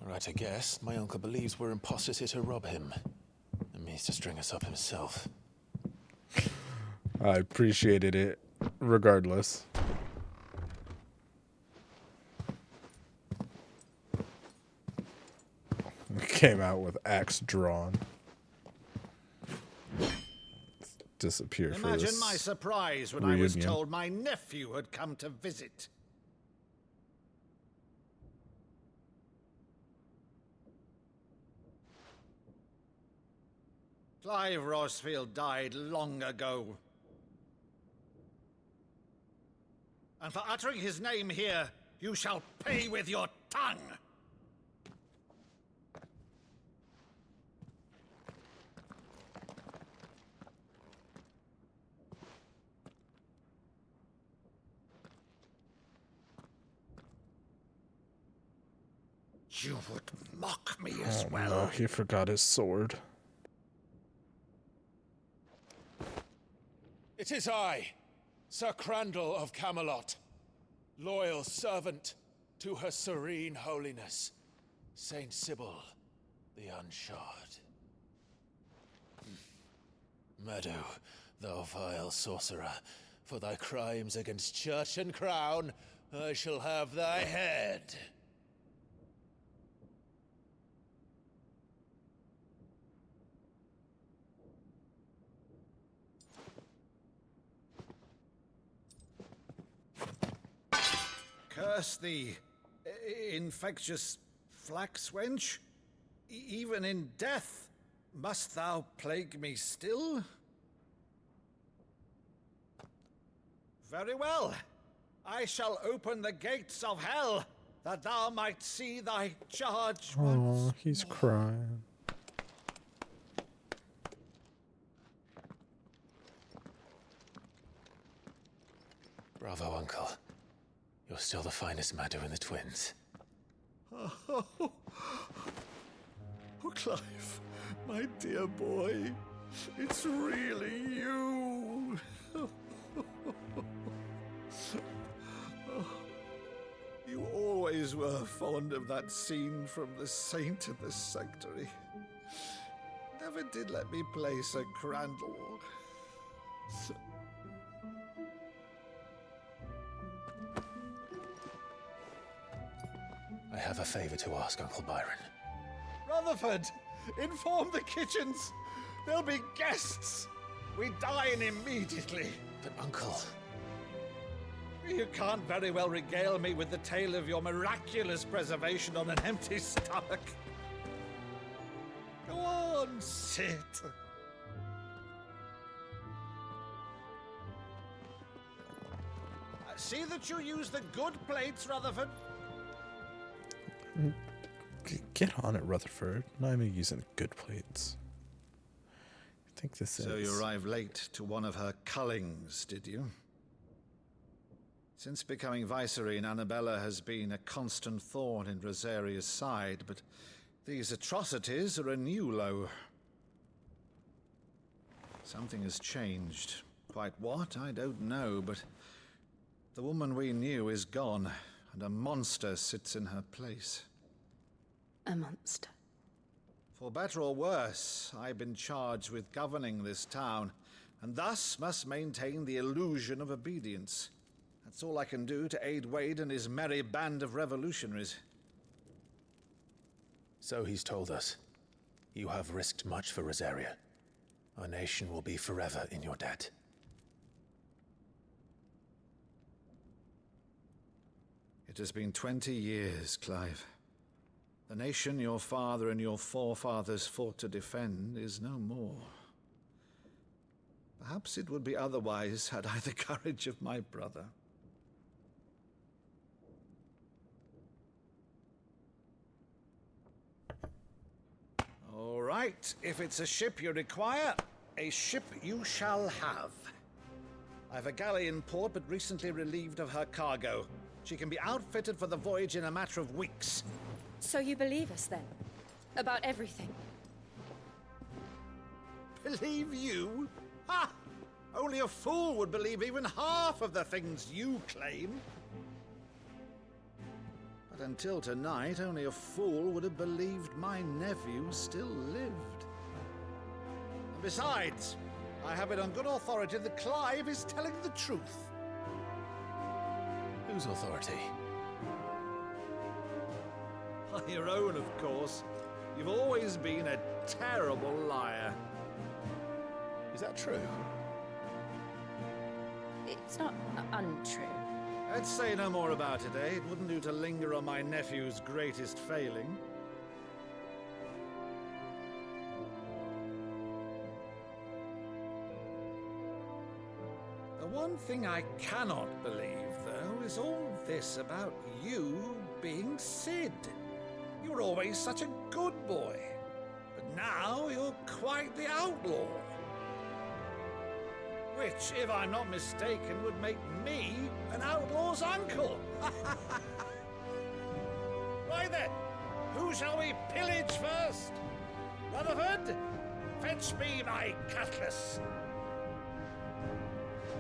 Right, I guess. My uncle believes we're imposters here to rob him. And means to string us up himself. I appreciated it, regardless. Came out with axe drawn. Disappear for this Imagine my surprise when reunion. I was told my nephew had come to visit. Clive Rosfield died long ago. And for uttering his name here, you shall pay with your tongue! You would mock me as well. No, he forgot his sword. It is I, Sir Crandall of Camelot, loyal servant to her serene holiness, Saint Sybil the Unshod. Meadow, thou vile sorcerer, for thy crimes against church and crown, I shall have thy head. Curse thee, infectious flax wench. Even in death, must thou plague me still? Very well. I shall open the gates of hell, that thou might see thy charge once. Oh, he's crying. Bravo, Uncle. You're still the finest Meadow in the twins. Oh, Clive, my dear boy, it's really you. You always were fond of that scene from The Saint and the Sanctuary. Never did let me play Sir Crandall. I have a favor to ask, Uncle Byron. Rutherford, inform the kitchens. There'll be guests. We dine immediately. But, Uncle... You can't very well regale me with the tale of your miraculous preservation on an empty stomach. Go on, sit. See that you use the good plates, Rutherford. Get on it, Rutherford. Not even using good plates. I think this is... So you arrived late to one of her cullings, did you? Since becoming Vicereine, Annabella has been a constant thorn in Rosaria's side, but these atrocities are a new low. Something has changed. Quite what, I don't know, but the woman we knew is gone, and a monster sits in her place. A monster? For better or worse, I've been charged with governing this town, and thus must maintain the illusion of obedience. That's all I can do to aid Wade and his merry band of revolutionaries. So he's told us. You have risked much for Rosaria. Our nation will be forever in your debt. It has been 20 years, Clive. The nation your father and your forefathers fought to defend is no more. Perhaps it would be otherwise had I the courage of my brother. All right, if it's a ship you require, a ship you shall have. I've a galley in port, but recently relieved of her cargo. She can be outfitted for the voyage in a matter of weeks. So you believe us then? About everything? Believe you? Ha! Only a fool would believe even half of the things you claim. But until tonight, only a fool would have believed my nephew still lived. And besides, I have it on good authority that Clive is telling the truth. Whose authority? Your own, of course. You've always been a terrible liar. Is that true? It's not untrue. Let's say no more about it, eh? It wouldn't do to linger on my nephew's greatest failing. The one thing I cannot believe, though, is all this about you being Sid. You were always such a good boy, but now you're quite the outlaw. Which, if I'm not mistaken, would make me an outlaw's uncle. Right then, who shall we pillage first? Rutherford, fetch me my cutlass.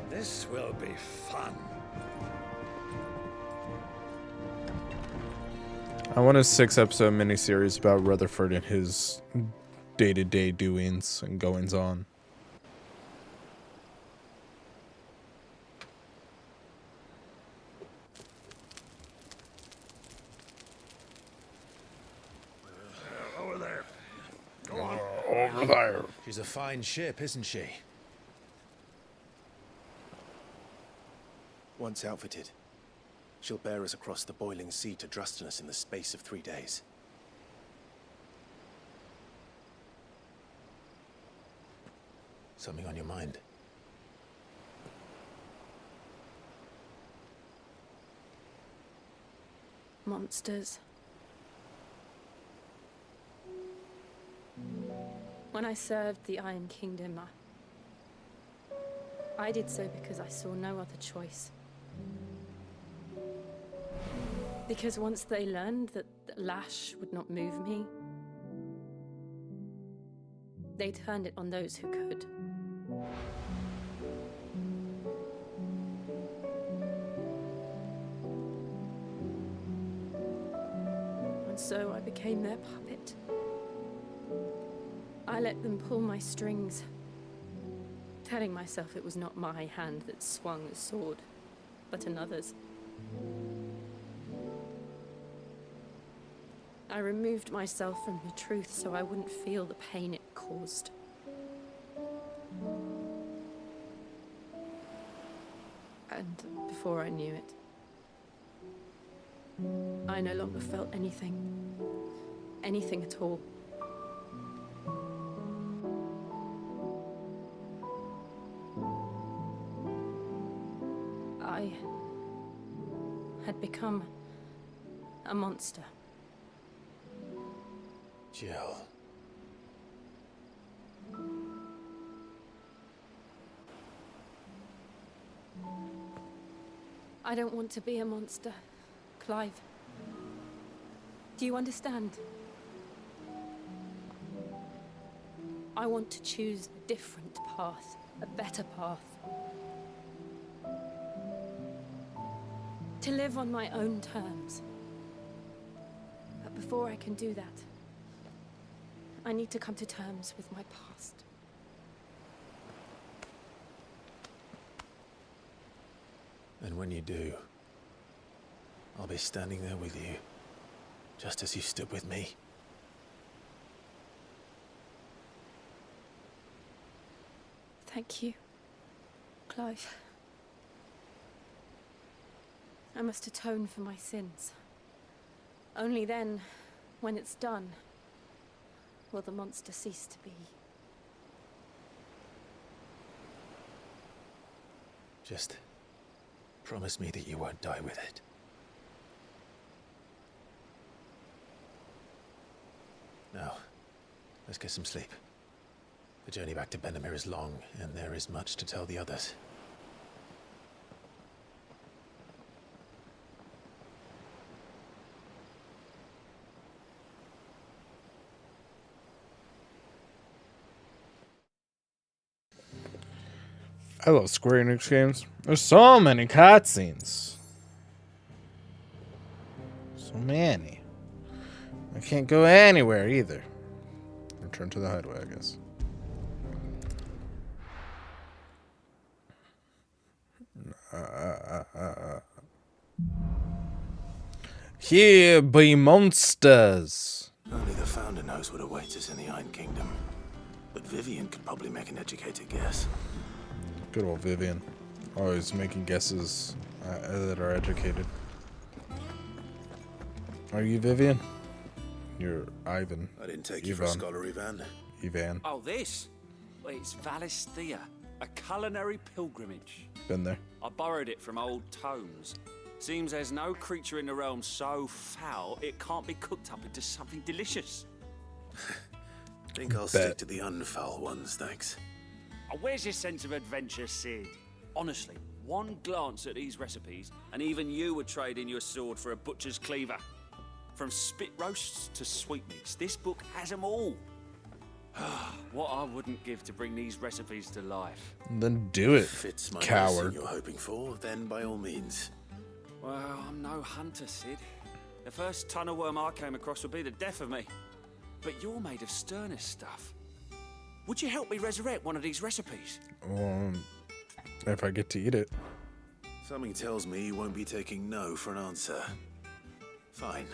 This will be fun. I want a 6-episode miniseries about Rutherford and his day-to-day doings and goings-on. Over there. Go on. Over there. She's a fine ship, isn't she? Once outfitted, she'll bear us across the boiling sea to Drustinus in the space of 3 days. Something on your mind? Monsters. When I served the Iron Kingdom, I did so because I saw no other choice. Because once they learned that Lash would not move me, they turned it on those who could. And so I became their puppet. I let them pull my strings, telling myself it was not my hand that swung the sword, but another's. I removed myself from the truth so I wouldn't feel the pain it caused. And before I knew it, I no longer felt anything. Anything at all. I had become a monster. Jill. I don't want to be a monster, Clive. Do you understand? I want to choose a different path, a better path. To live on my own terms. But before I can do that, I need to come to terms with my past. And when you do, I'll be standing there with you, just as you stood with me. Thank you, Clive. I must atone for my sins. Only then, when it's done, will the monster cease to be. Just promise me that you won't die with it. Now, let's get some sleep. The journey back to Benamir is long, and there is much to tell the others. I love Square Enix games. There's so many cutscenes. So many. I can't go anywhere either. Return to the hideaway, I guess. Here be monsters. Only the Founder knows what awaits us in the Iron Kingdom. But Vivian could probably make an educated guess. Good old Vivian. Always making guesses that are educated. Are you Vivian? You're Ivan. I didn't take you for a scholar, Ivan. Ivan. Oh, this? Well, it's Valisthea, a culinary pilgrimage. Been there. I borrowed it from old tomes. Seems there's no creature in the realm so foul it can't be cooked up into something delicious. Think I'll stick to the unfoul ones, thanks. Oh, where's your sense of adventure, Sid? Honestly, one glance at these recipes, and even you would trade in your sword for a butcher's cleaver. From spit roasts to sweetmeats, this book has them all. What I wouldn't give to bring these recipes to life. Then do it, If it's my coward. blessing you're hoping for, then by all means. Well, I'm no hunter, Sid. The first tunnel worm I came across would be the death of me. But you're made of sterner stuff. Would you help me resurrect one of these recipes? If I get to eat it. Something tells me you won't be taking no for an answer. Fine,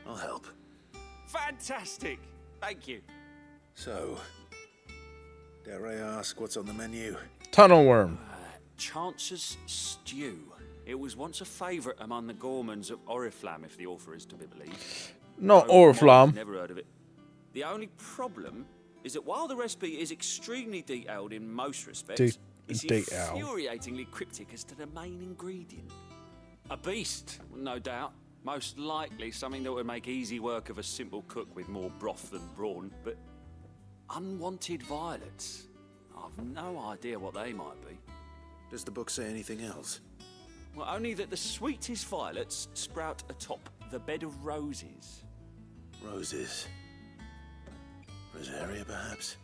I'll help. Fantastic! Thank you. So, dare I ask what's on the menu? Tunnel worm. Chance's Stew. It was once a favourite among the gourmands of Oriflamme, if the author is to be believed. Not Though Oriflamme. I've never heard of it. The only problem is that while the recipe is extremely detailed in most respects, it's infuriatingly cryptic as to the main ingredient. A beast, no doubt. Most likely something that would make easy work of a simple cook with more broth than brawn, but unwanted violets. I've no idea what they might be. Does the book say anything else? Well, only that the sweetest violets sprout atop the bed of roses. Roses. Rosaria, perhaps?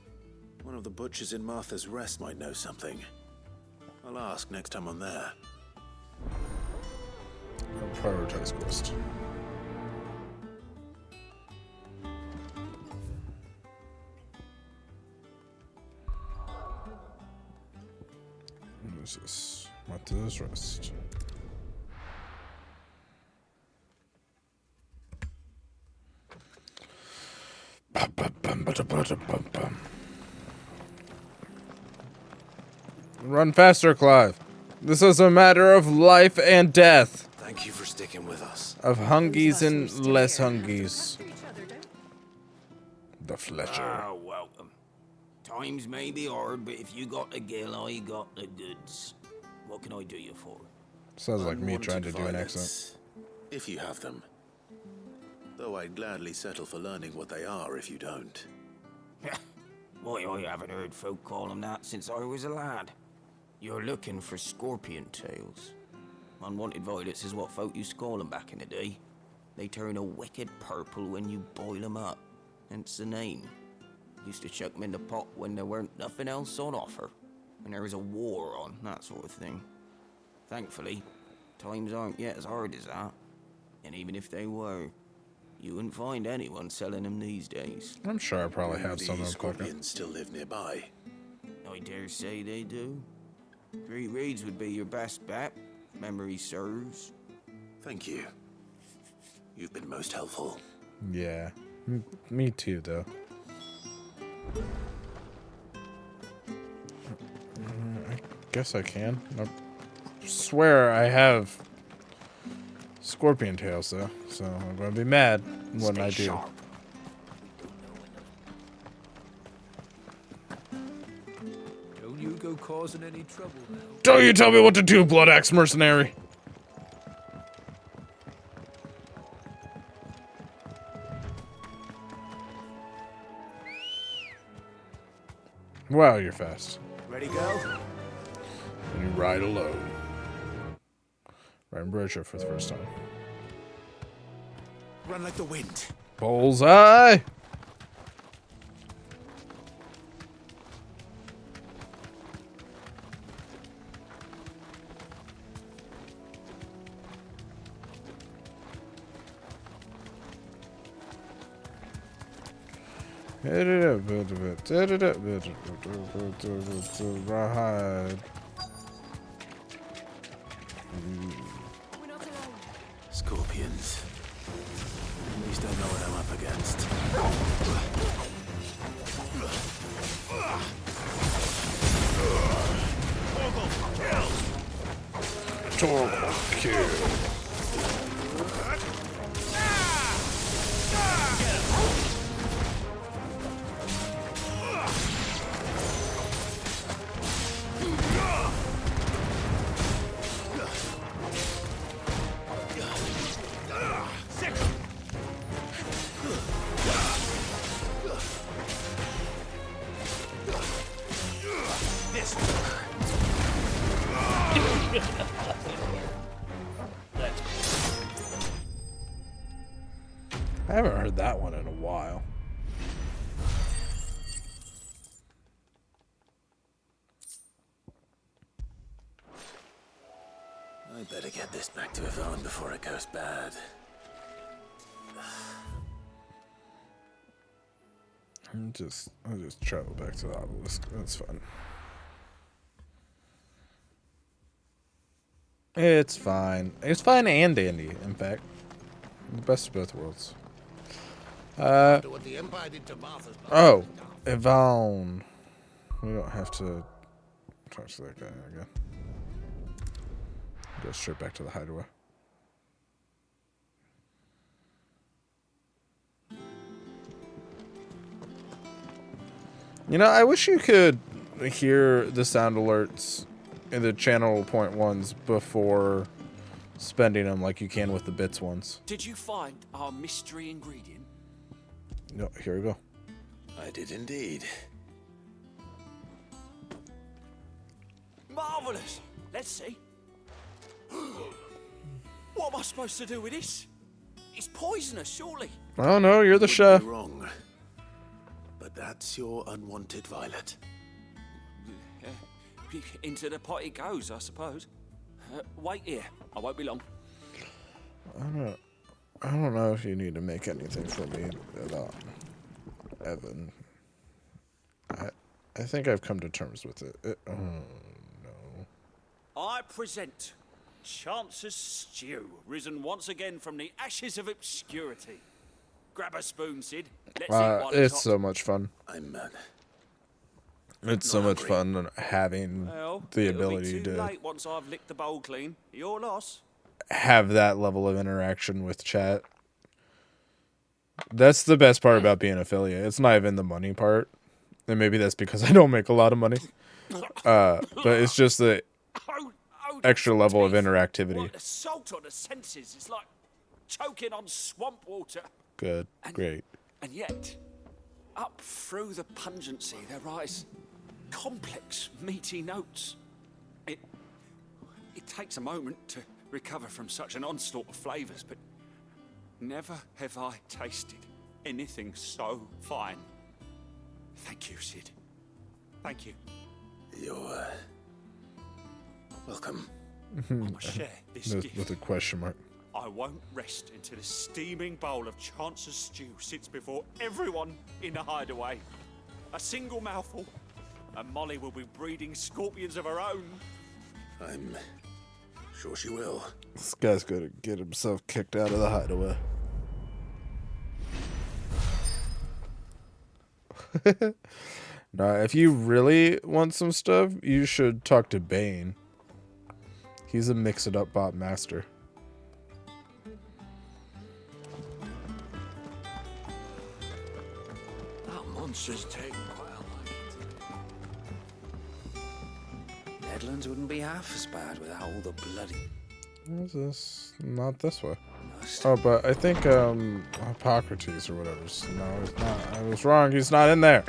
One of the butchers in Martha's Rest might know something. I'll ask next time I'm there. I'll prioritize quest. What is this? Martha's Rest. Run faster, Clive. This is a matter of life and death. Thank you for sticking with us. Of hungies and less hungies. The Fletcher. Ah, welcome. Times may be hard, but if you got the gill, I got the goods. What can I do you for? Sounds like me Unwanted trying to do an violets, accent. If you have them. Though I'd gladly settle for learning what they are if you don't. Why, I haven't heard folk call them that since I was a lad. You're looking for scorpion tails. Unwanted violets is what folk used to call them back in the day. They turn a wicked purple when you boil them up. Hence the name. Used to chuck them in the pot when there weren't nothing else on offer. When there was a war on, that sort of thing. Thankfully, times aren't yet as hard as that. And even if they were, you wouldn't find anyone selling them these days. I'm sure I probably have Do some of these them cooking. scorpions still live nearby? I dare say they do. 3 Reeds would be your best bet. memory serves. Thank you. You've been most helpful. Yeah. Me too, though. I guess I can. I swear I have scorpion tails, though, so I'm going to be mad when I do. Sharp. Don't you go causing any trouble now. Don't you tell me what to do, Blood Axe mercenary! Wow, you're fast. Ready, go? And you ride alone. Riding Brochure for the first time. Run like the wind. Bullseye! Right. Scorpions. At least I know what I'm up against. Torgal kill. I haven't heard that one in a while. I better get this back to Yvonne before it goes bad. I'll just travel back to the obelisk. That's fine. It's fine. It's fine and dandy, in fact. The best of both worlds. Oh, Yvonne. We don't have to talk to that guy again. Go straight back to the hideaway. You know, I wish you could hear the sound alerts in the channel point ones before spending them like you can with the bits ones. Did you find our mystery ingredient? No, here we go. I did indeed. Marvelous! Let's see. What am I supposed to do with this? It's poisonous, surely. Oh no, you're the chef. Wrong. But that's your unwanted violet. Into the pot it goes, I suppose. Wait here. I won't be long. I don't know if you need to make anything for me at all, Evan. I think I've come to terms with it. Oh no. I present Chance's Stew, risen once again from the ashes of obscurity. Grab a spoon, Sid. Let's eat one it's hot. so much fun. I'm It's so much fun having the ability it'll be too to late once I've licked the bowl clean. Your loss. have that level of interaction with chat. That's the best part about being an affiliate. It's not even the money part. And maybe that's because I don't make a lot of money. But it's just the extra level of interactivity. What, assault on the senses. It's like choking on swamp water. Good. Great. And yet, up through the pungency, there rise complex, meaty notes. It takes a moment to recover from such an onslaught of flavors, but never have I tasted anything so fine. Thank you, Sid. Thank you. You're welcome. I must share this gift. With a question mark. I won't rest until a steaming bowl of Chance's Stew sits before everyone in the hideaway. A single mouthful, and Molly will be breeding scorpions of her own. I'm Sure she will. This guy's gonna get himself kicked out of the hideaway. Now, if you really want some stuff, you should talk to Bane. He's a mix-it-up bot master. That monster's taken quite a liking. Nedlands wouldn't be half as bad without all the bloody... What's this? Not this way. Oh, but I think, Hippocrates or whatever. No, he's not. I was wrong. He's not in there.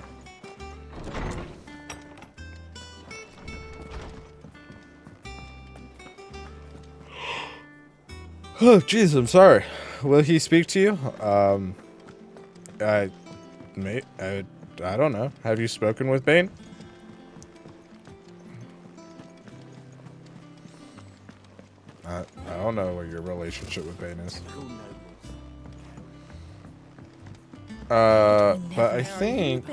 Oh, jeez, I'm sorry. Will he speak to you? I don't know. Have you spoken with Bane? I don't know what your relationship with Bane is. But I think...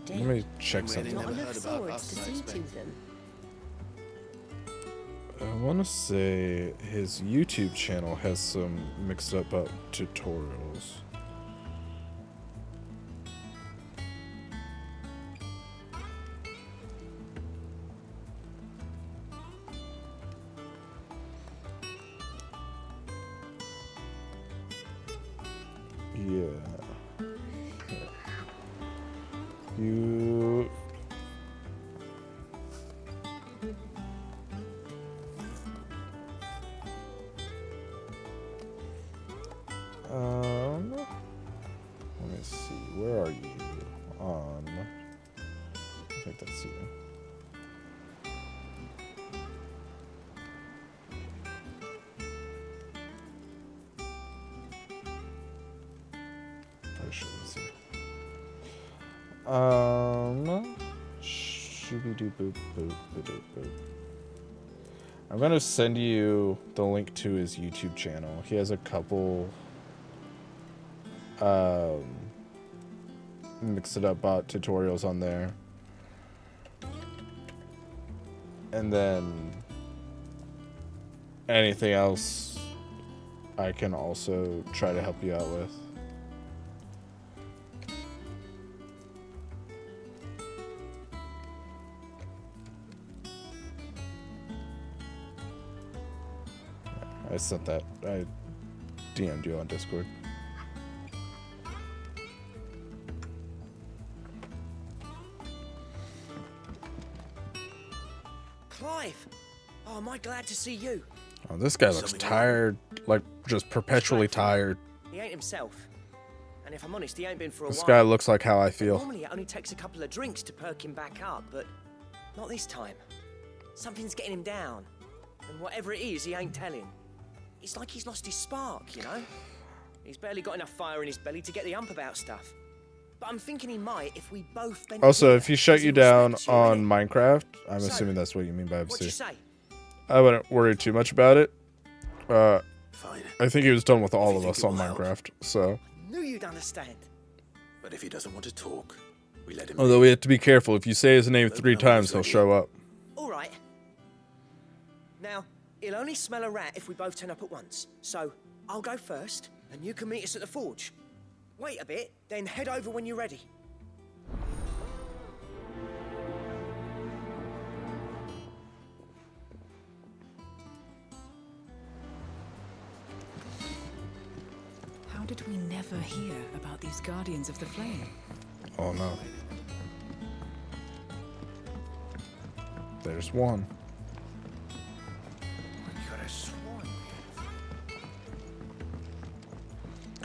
Let me check something. I want to say his YouTube channel has some mixed up tutorials. Yeah. You... let me see. Where are you? On... I think that's you. I shouldn't see. Shooby-doo-boop-boop-boop-boop. I'm gonna send you the link to his YouTube channel. He has a couple mix-it-up bot tutorials on there. And then anything else I can also try to help you out with. I sent that. I DM'd you on Discord. Clive! Oh, am I glad to see you? Oh, this guy looks tired. Like, just perpetually tired. He ain't himself. And if I'm honest, he ain't been for a while. This guy looks like how I feel. Normally it only takes a couple of drinks to perk him back up, but not this time. Something's getting him down. And whatever it is, he ain't telling. It's like he's lost his spark, you know? He's barely got enough fire in his belly to get the ump about stuff. But I'm thinking he might if we both bend Also, together, if he shut you down on Minecraft, I'm assuming that's what you mean by what'd you FC. say? I wouldn't worry too much about it. I think he was done with all of us on Minecraft, so. Knew you'd understand. But if he doesn't want to talk, we let him. Although we have to be careful. If you say his name 3 times, he'll show up. All right. Now, he'll only smell a rat if we both turn up at once. So, I'll go first, and you can meet us at the forge. Wait a bit, then head over when you're ready. How did we never hear about these Guardians of the Flame? Oh no. There's one.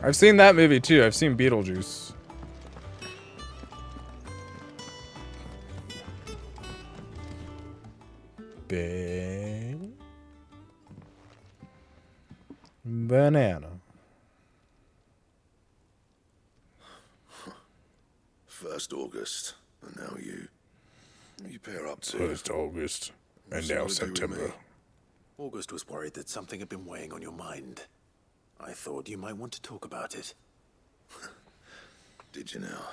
I've seen that movie too. I've seen Beetlejuice. Big banana. First August, and now you pair up too. First August, and now September. August was worried that something had been weighing on your mind. I thought you might want to talk about it. Did you now?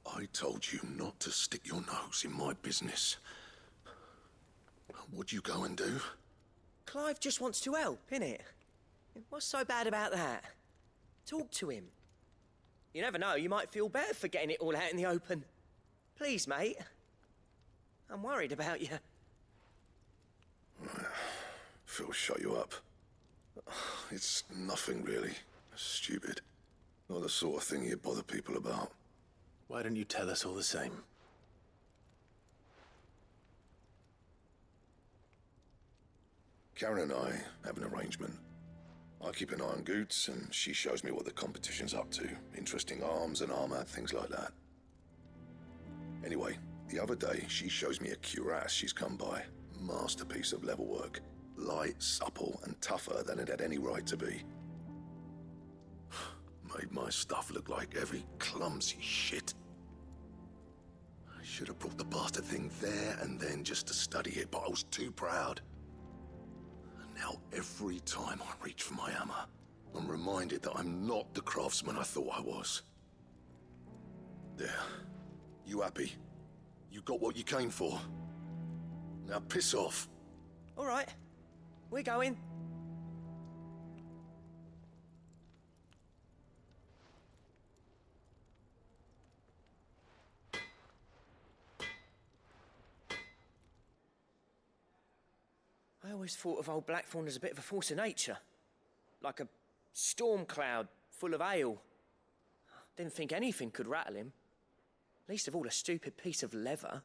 I told you not to stick your nose in my business. What'd you go and do? Clive just wants to help, innit? What's so bad about that? Talk to him. You never know, you might feel better for getting it all out in the open. Please, mate. I'm worried about you. Phil shut you up. It's nothing really. Stupid. Not the sort of thing you bother people about. Why don't you tell us all the same? Karen and I have an arrangement. I keep an eye on Goots, and she shows me what the competition's up to. Interesting arms and armor, things like that. Anyway, the other day, she shows me a cuirass she's come by. Masterpiece of level work. Light, supple, and tougher than it had any right to be. Made my stuff look like every clumsy shit. I should have brought the bastard thing there and then just to study it, but I was too proud. And now every time I reach for my hammer, I'm reminded that I'm not the craftsman I thought I was. There. You happy? You got what you came for. Now piss off. All right. We're going. I always thought of old Blackthorn as a bit of a force of nature. Like a storm cloud full of hail. Didn't think anything could rattle him. Least of all a stupid piece of leather.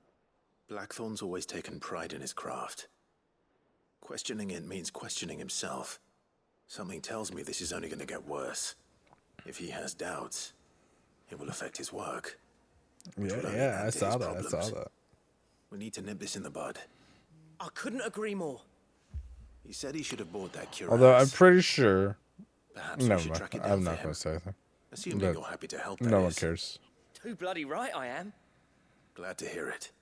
Blackthorn's always taken pride in his craft. Questioning it means questioning himself. Something tells me this is only going to get worse. If he has doubts, it will affect his work. Yeah, I saw that. We need to nip this in the bud. I couldn't agree more. He said he should have bought that cuirass. Although I'm pretty sure. Perhaps we should track it down. I'm not going to say anything. Assuming you're happy to help, no one cares. Too bloody right I am. Glad to hear it.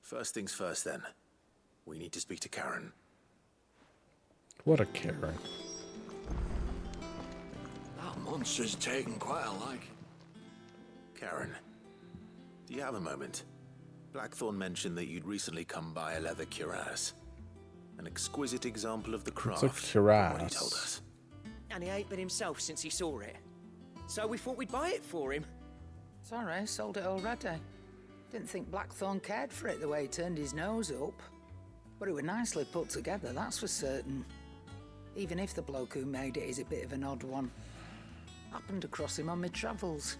First things first, then. We need to speak to Karen. What a Karen. That monster's taken quite a like. Karen, do you have a moment? Blackthorn mentioned that you'd recently come by a leather cuirass. An exquisite example of the craft. It's a cuirass. What he told us. And he ain't been himself since he saw it. So we thought we'd buy it for him. Sorry, sold it already. Didn't think Blackthorn cared for it the way he turned his nose up. But it was nicely put together, that's for certain. Even if the bloke who made it is a bit of an odd one. Happened across him on my travels.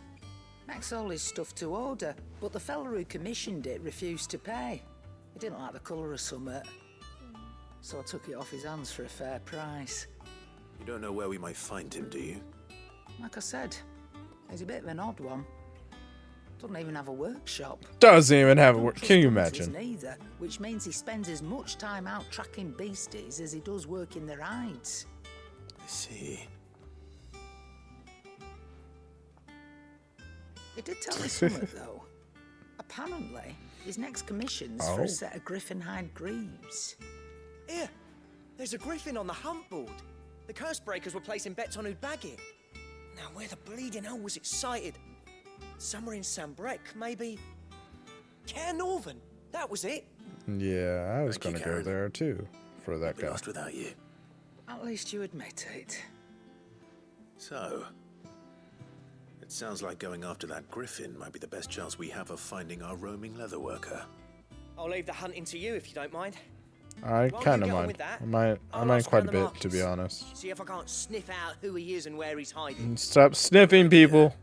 Makes all his stuff to order, but the fella who commissioned it refused to pay. He didn't like the colour of summit. So I took it off his hands for a fair price. You don't know where we might find him, do you? Like I said, he's a bit of an odd one. Doesn't even have a workshop. Doesn't even have a work. Can you imagine? Neither, which means he spends as much time out tracking beasties as he does working their hides. I see. He did tell me something, though. Apparently, his next commission's for a set of griffin hide greaves. Here, there's a griffin on the hunt board. The curse breakers were placing bets on who'd bag it. Now, where the bleeding hell was it sighted? Somewhere in Sambrec, maybe. Care Northern, that was it. Yeah, I was going to go there too for that guy. Lost without you. At least you admit it. So, it sounds like going after that griffin might be the best chance we have of finding our roaming leatherworker. I'll leave the hunting to you if you don't mind. I kind of mind. I mind quite a bit, to be honest. See if I can't sniff out who he is and where he's hiding. And stop sniffing, people.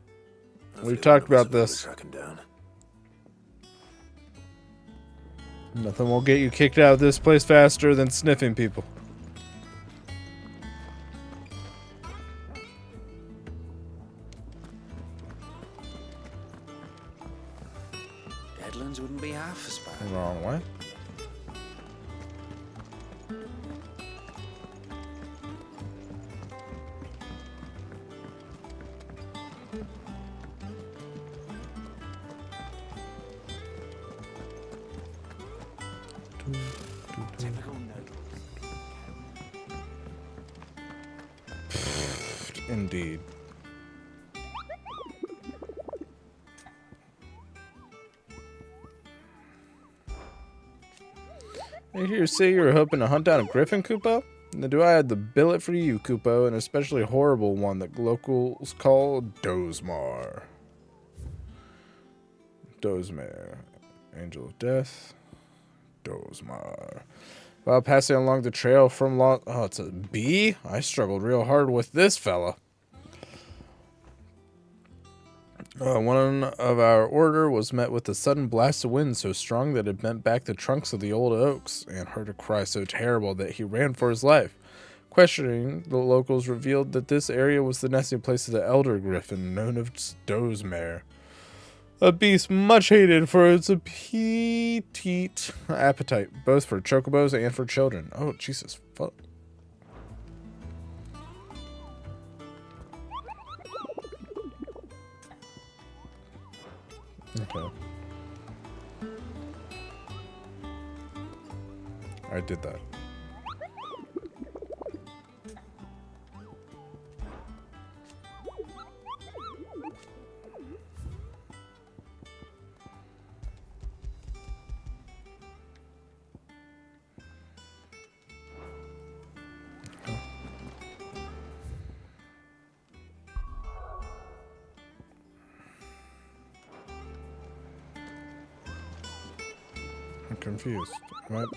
We've talked about this. Nothing will get you kicked out of this place faster than sniffing people. Deadlands wouldn't be half as bad. Wrong way. Indeed. I hear you say you were hoping to hunt down a griffin, Kupo? Then do I have the billet for you, Kupo, an especially horrible one that locals call Dozmar. Dozmar. Angel of Death. Dozmar. While passing along the trail from Oh, it's a B? I struggled real hard with this fella. One of our order was met with a sudden blast of wind so strong that it bent back the trunks of the old oaks, and heard a cry so terrible that he ran for his life. Questioning, the locals revealed that this area was the nesting place of the elder griffin, known as Dozmar. A beast much hated for its appetite, both for chocobos and for children. Oh, Jesus, fuck. Okay. I did that. I'm confused. What?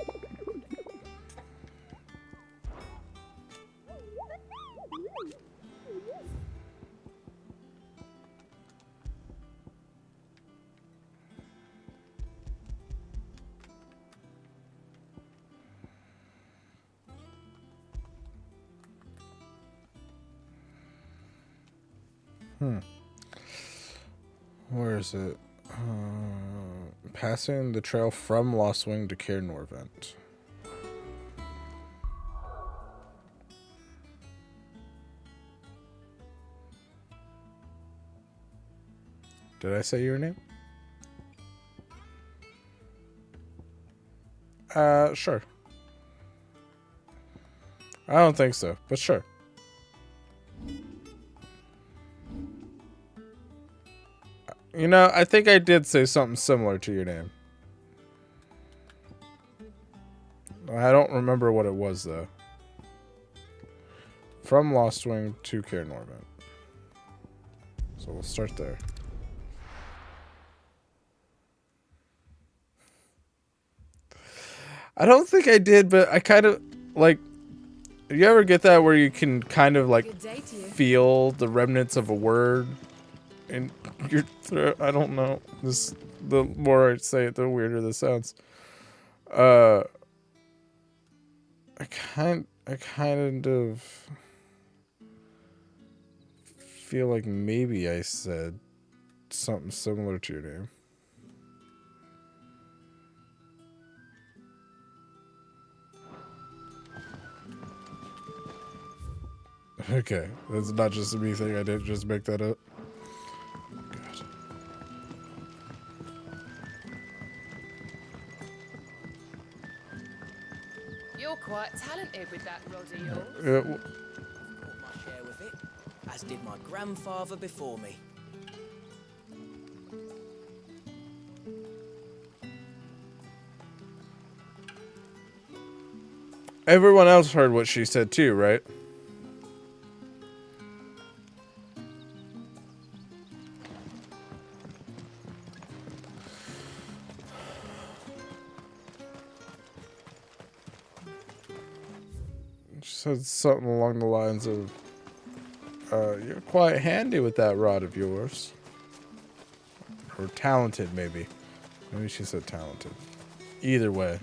Where is it? Passing the trail from Lost Wing to Cair Norvent. Did I say your name? Sure. I don't think so, but sure. You know, I think I did say something similar to your name. I don't remember what it was, though. From Lost Wing to Cair Norvent. So we'll start there. I don't think I did, but I kind of, like... You ever get that where you can kind of, like, feel the remnants of a word in your throat? I don't know. The more I say it, the weirder this sounds. I kind of feel like maybe I said something similar to your name. Okay, that's not just a me thing. I didn't just make that up. God. You're quite talented with that rod of yours. Yeah. I've got my share with it, as did my grandfather before me. Everyone else heard what she said too, right? She said something along the lines of, you're quite handy with that rod of yours. Or talented, maybe. Maybe she said talented. Either way.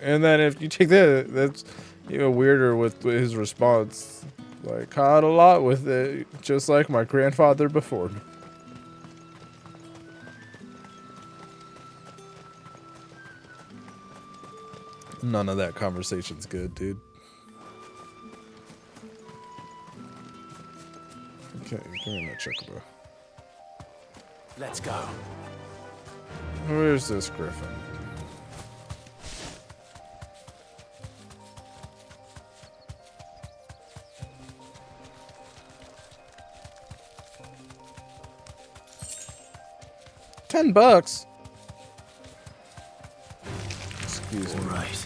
And then if you take that, that's even weirder with his response. Like, caught a lot with it, just like my grandfather before me. None of that conversation's good, dude. Okay, give me my chocobo. Let's go. Where's this griffin? $10. Excuse me. Right.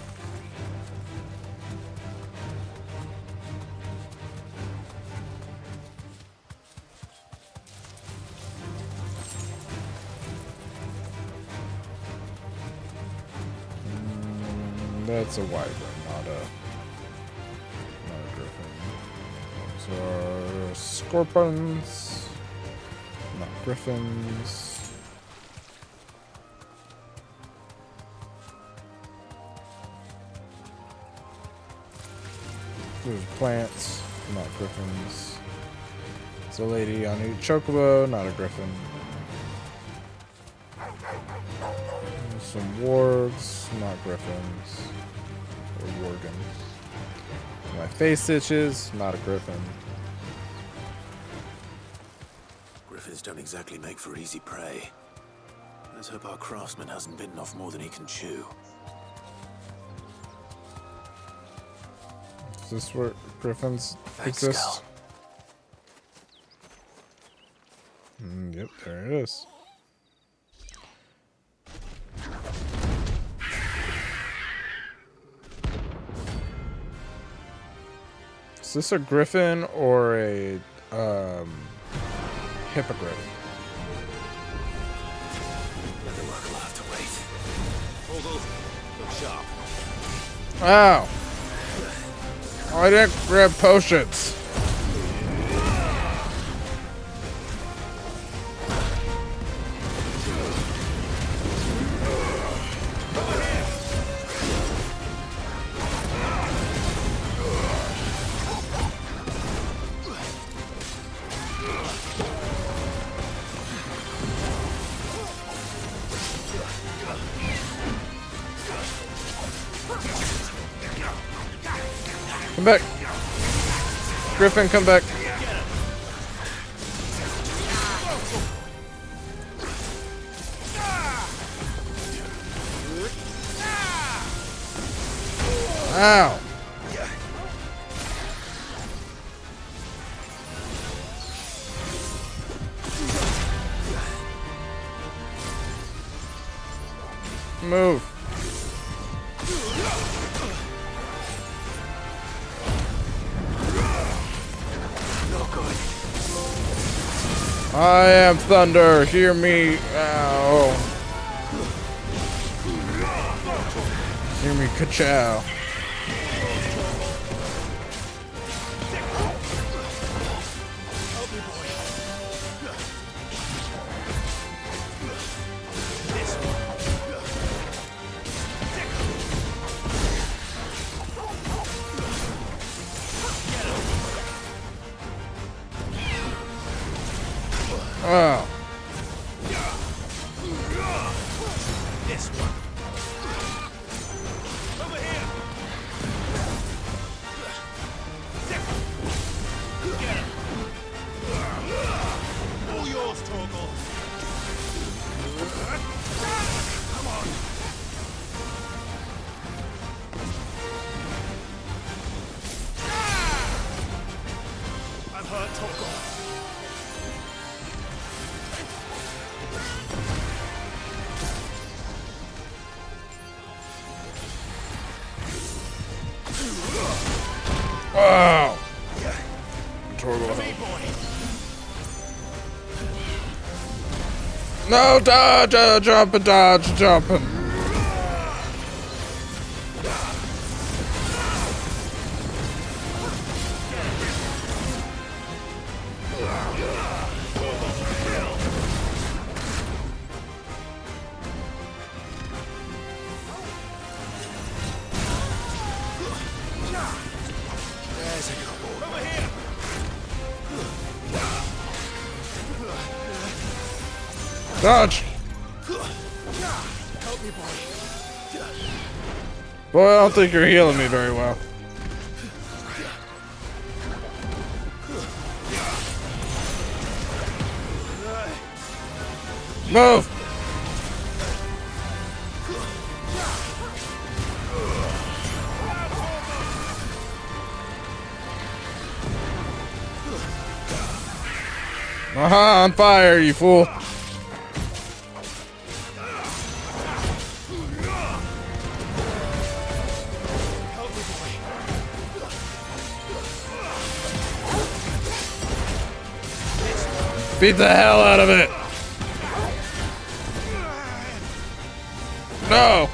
That's a wyvern, not a griffin. Those are scorpions, not griffins. Those are plants, not griffins. It's a lady on a chocobo, not a griffin. Some wargs, not griffins. Or worgans. My face itches, not a griffin. Griffins don't exactly make for easy prey. Let's hope our craftsman hasn't bitten off more than he can chew. Is this where griffins Thanks, exist? Scal. Yep, there it is. Is this a griffin or a hippogriff? The work will have to wait. Vogel, look sharp. Ow! I didn't grab potions. Come back. Griffin, come back. Ow. Move. I am thunder, hear me. Ow. Hear me, ka-chow. Oh. This one. Over here. Get him. All yours, Torgal. Come on. I'm hurt, Torgal. Wow. Torgal. No, dodge, jumping, dodge, jumping. Dodge! Boy, I don't think you're healing me very well. Move! Aha, on fire, you fool! Beat the hell out of it! No!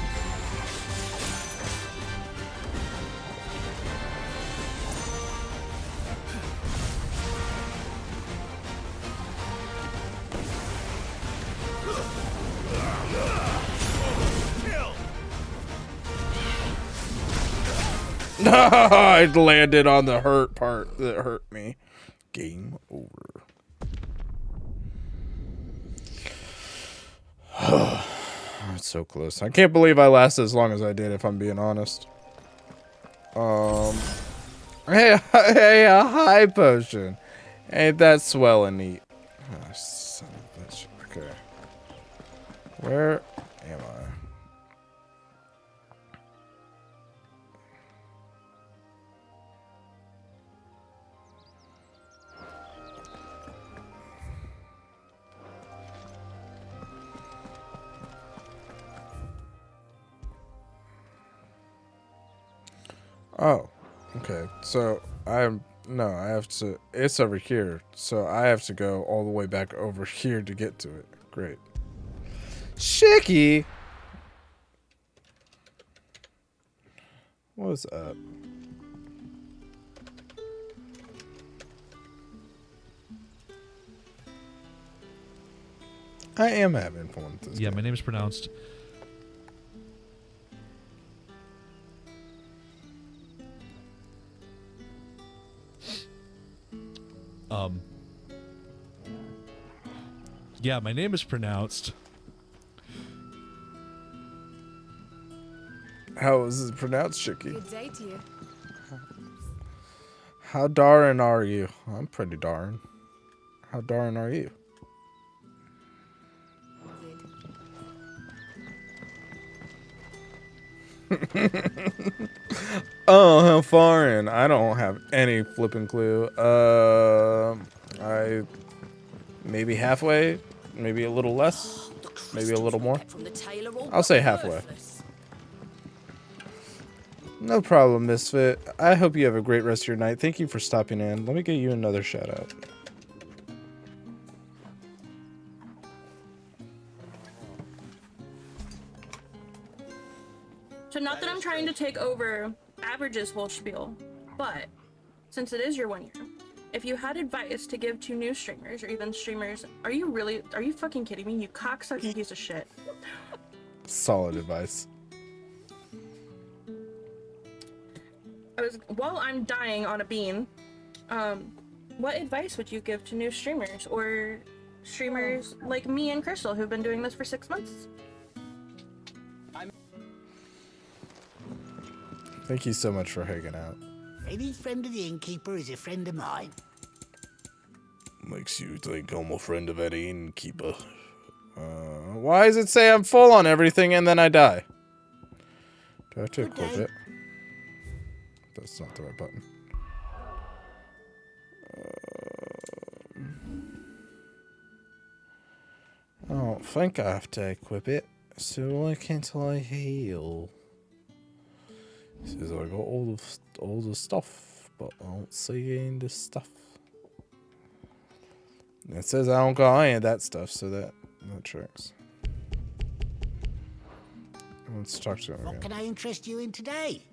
No, I landed on the hurt part that hurt me. Game over. It's so close. I can't believe I lasted as long as I did, if I'm being honest. Hey, a high potion. Ain't that swell and neat? Oh, son of a bitch. Okay. Where am I? Oh, okay. So I have to, it's over here. So I have to go all the way back over here to get to it. Great. Shicky! What's up? I am having fun with this. Yeah, my name is pronounced. Yeah, my name is pronounced. How is it pronounced, Shicky? Good day to you. How darn are you? I'm pretty darn. How darn are you? Oh, how foreign. I don't have any flipping clue. I maybe halfway, maybe a little less, maybe a little more. I'll say halfway. No problem, Misfit. I hope you have a great rest of your night. Thank you for stopping in. Let me get you another shout out. So not that I'm trying to take over Average's whole spiel, but since it is your 1 year, if you had advice to give to new streamers or even streamers, are you fucking kidding me? You cocksucking piece of shit. Solid advice. While I'm dying on a bean, what advice would you give to new streamers or streamers like me and Crystal who've been doing this for 6 months? Thank you so much for hanging out. Any friend of the innkeeper is a friend of mine. Makes you think I'm a friend of any innkeeper. Why does it say I'm full on everything and then I die? Do I have to equip it? That's not the right button. I don't think I have to equip it. So why can't I heal? It says I got all the stuff, but I don't see any of the stuff. It says I don't got any of that stuff, so that tracks. Let's talk to him again. What can I interest you in today?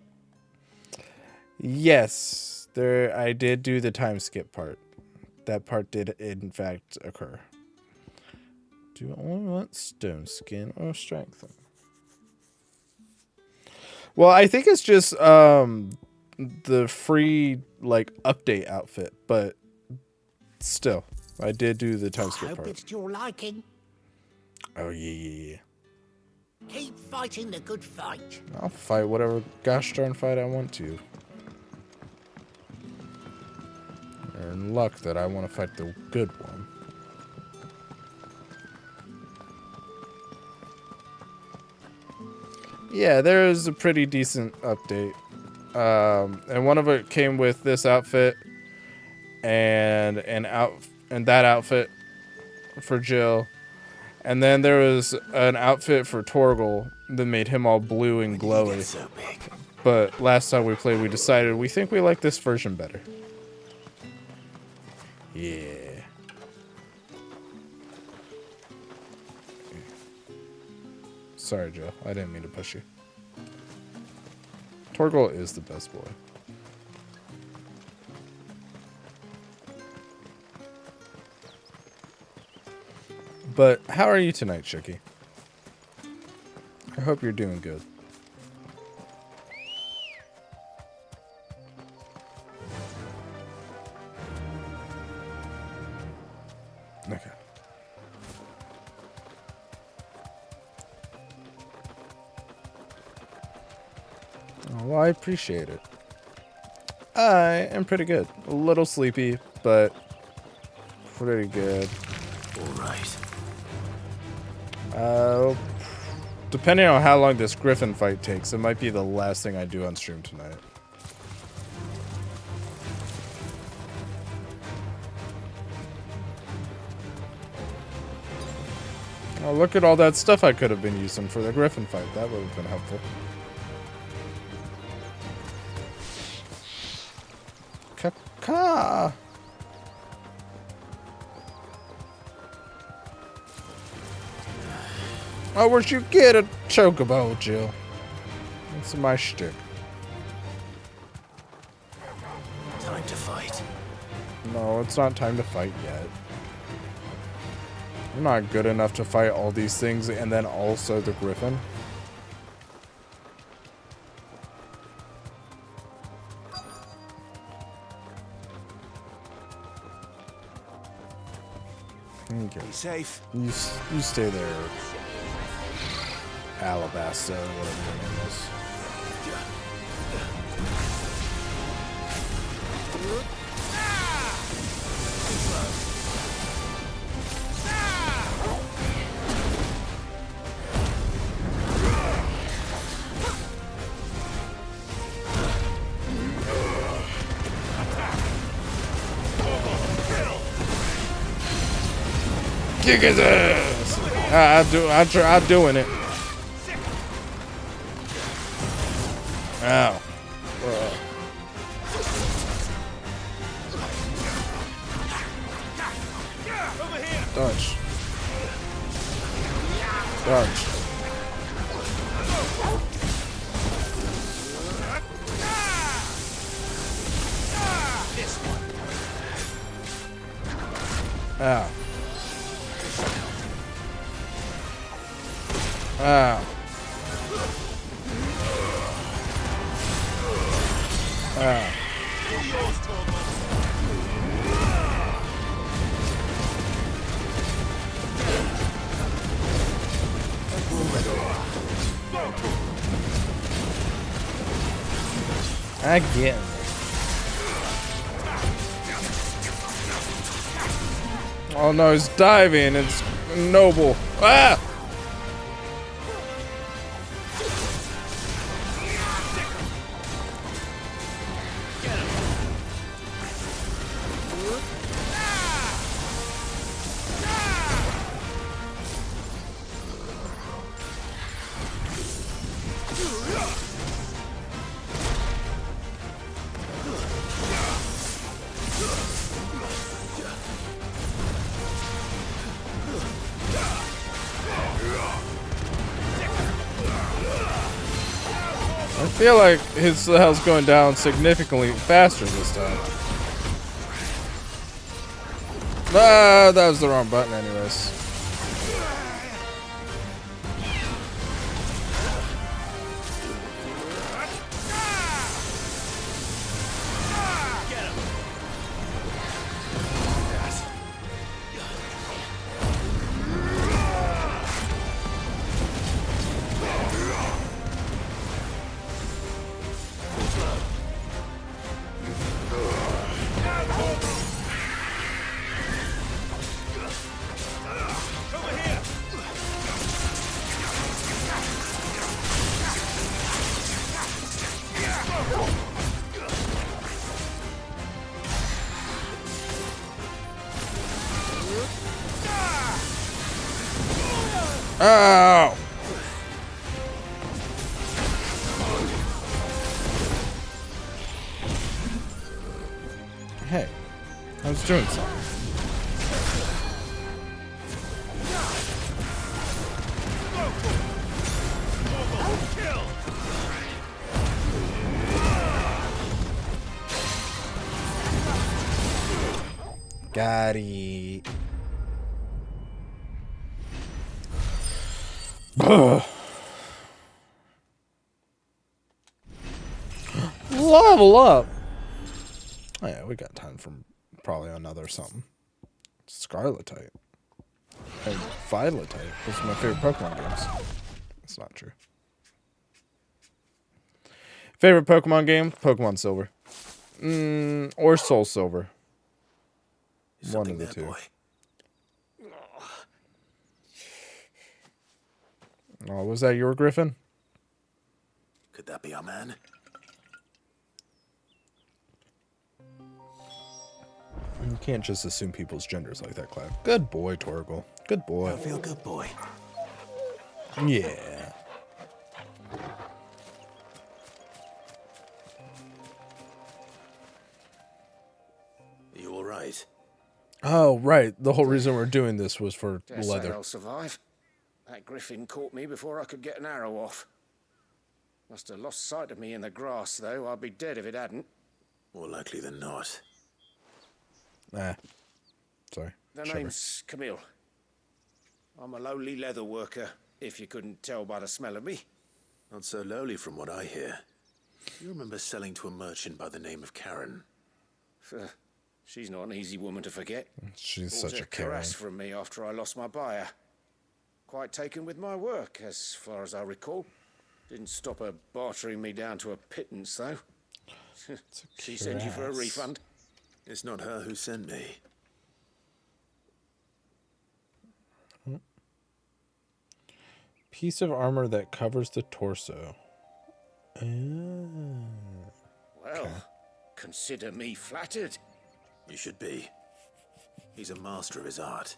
Yes, I did do the time skip part. That part did in fact occur. Do I only want stone skin or strengthen? Well, I think it's just the free like update outfit, but still, I did do the time skip part. I hope it's to your liking. Oh yeah. Keep fighting the good fight. I'll fight whatever gosh darn fight I want to. You're in luck that I want to fight the good one. Yeah, there is a pretty decent update. And one of it came with this outfit and that outfit for Jill. And then there was an outfit for Torgal that made him all blue and glowy. So big? But last time we played, we decided we think we like this version better. Yeah. Sorry, Joe. I didn't mean to push you. Torgal is the best boy. But how are you tonight, Chicky? I hope you're doing good. Okay. Oh, well, I appreciate it. I am pretty good. A little sleepy, but pretty good. All right. Depending on how long this Griffin fight takes, it might be the last thing I do on stream tonight. Oh, look at all that stuff I could have been using for the Griffin fight. That would have been helpful. Caca! Oh, where'd you get a chocobo, Jill? That's my shtick. Time to fight. No, it's not time to fight yet. I'm not good enough to fight all these things and then also the Griffin. Okay. Be safe. You stay there. Alabasta, whatever your name is. Kick his ass! I'm doing it. Ow. Dodge. Dodge. Ow. Ow. Ow. Again. Oh no, he's diving. It's noble. Ah! I feel like his health's going down significantly faster this time. Ah, that was the wrong button anyways. Ow! Hey, I was doing something. Got it. Level up. Oh yeah, we got time for probably another something. Scarletite. And Violetite. Those are my favorite Pokemon games. That's not true. Favorite Pokemon game? Pokemon Silver. Or Soul Silver. One of the two. Boy. Oh, was that your Griffin? Could that be our man? You can't just assume people's genders like that, Clive. Good boy, Torgal. Good boy. I feel good, boy. Yeah. Are you all right? Oh, right. The whole reason we're doing this was for Dare say leather. I'll survive. That griffin caught me before I could get an arrow off. Must have lost sight of me in the grass, though. I'd be dead if it hadn't. More likely than not. Sorry. The name's Camille. I'm a lowly leather worker, if you couldn't tell by the smell of me. Not so lowly from what I hear. You remember selling to a merchant by the name of Karen? She's not an easy woman to forget. She's Bought such a cuirass Karen. from me after I lost my buyer. Quite taken with my work, as far as I recall. Didn't stop her bartering me down to a pittance, though. She sent you for a refund? It's not her who sent me. Piece of armor that covers the torso. Well, consider me flattered. You should be. He's a master of his art,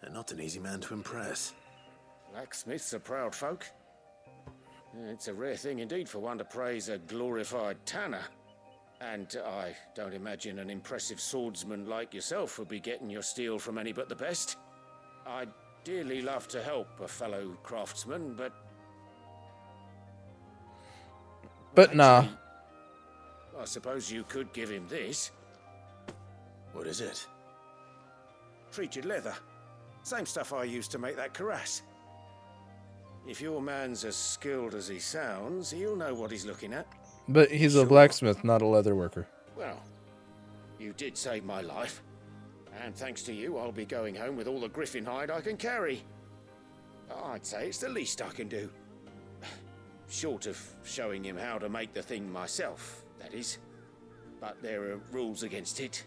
and not an easy man to impress. Blacksmiths are proud folk. It's a rare thing indeed for one to praise a glorified tanner. And I don't imagine an impressive swordsman like yourself would be getting your steel from any but the best. I'd dearly love to help a fellow craftsman, but... nah. I suppose you could give him this. What is it? Treated leather. Same stuff I used to make that cuirass. If your man's as skilled as he sounds, he'll know what he's looking at. But he's a blacksmith, not a leather worker. Well, you did save my life. And thanks to you, I'll be going home with all the griffin hide I can carry. I'd say it's the least I can do. Short of showing him how to make the thing myself, that is. But there are rules against it.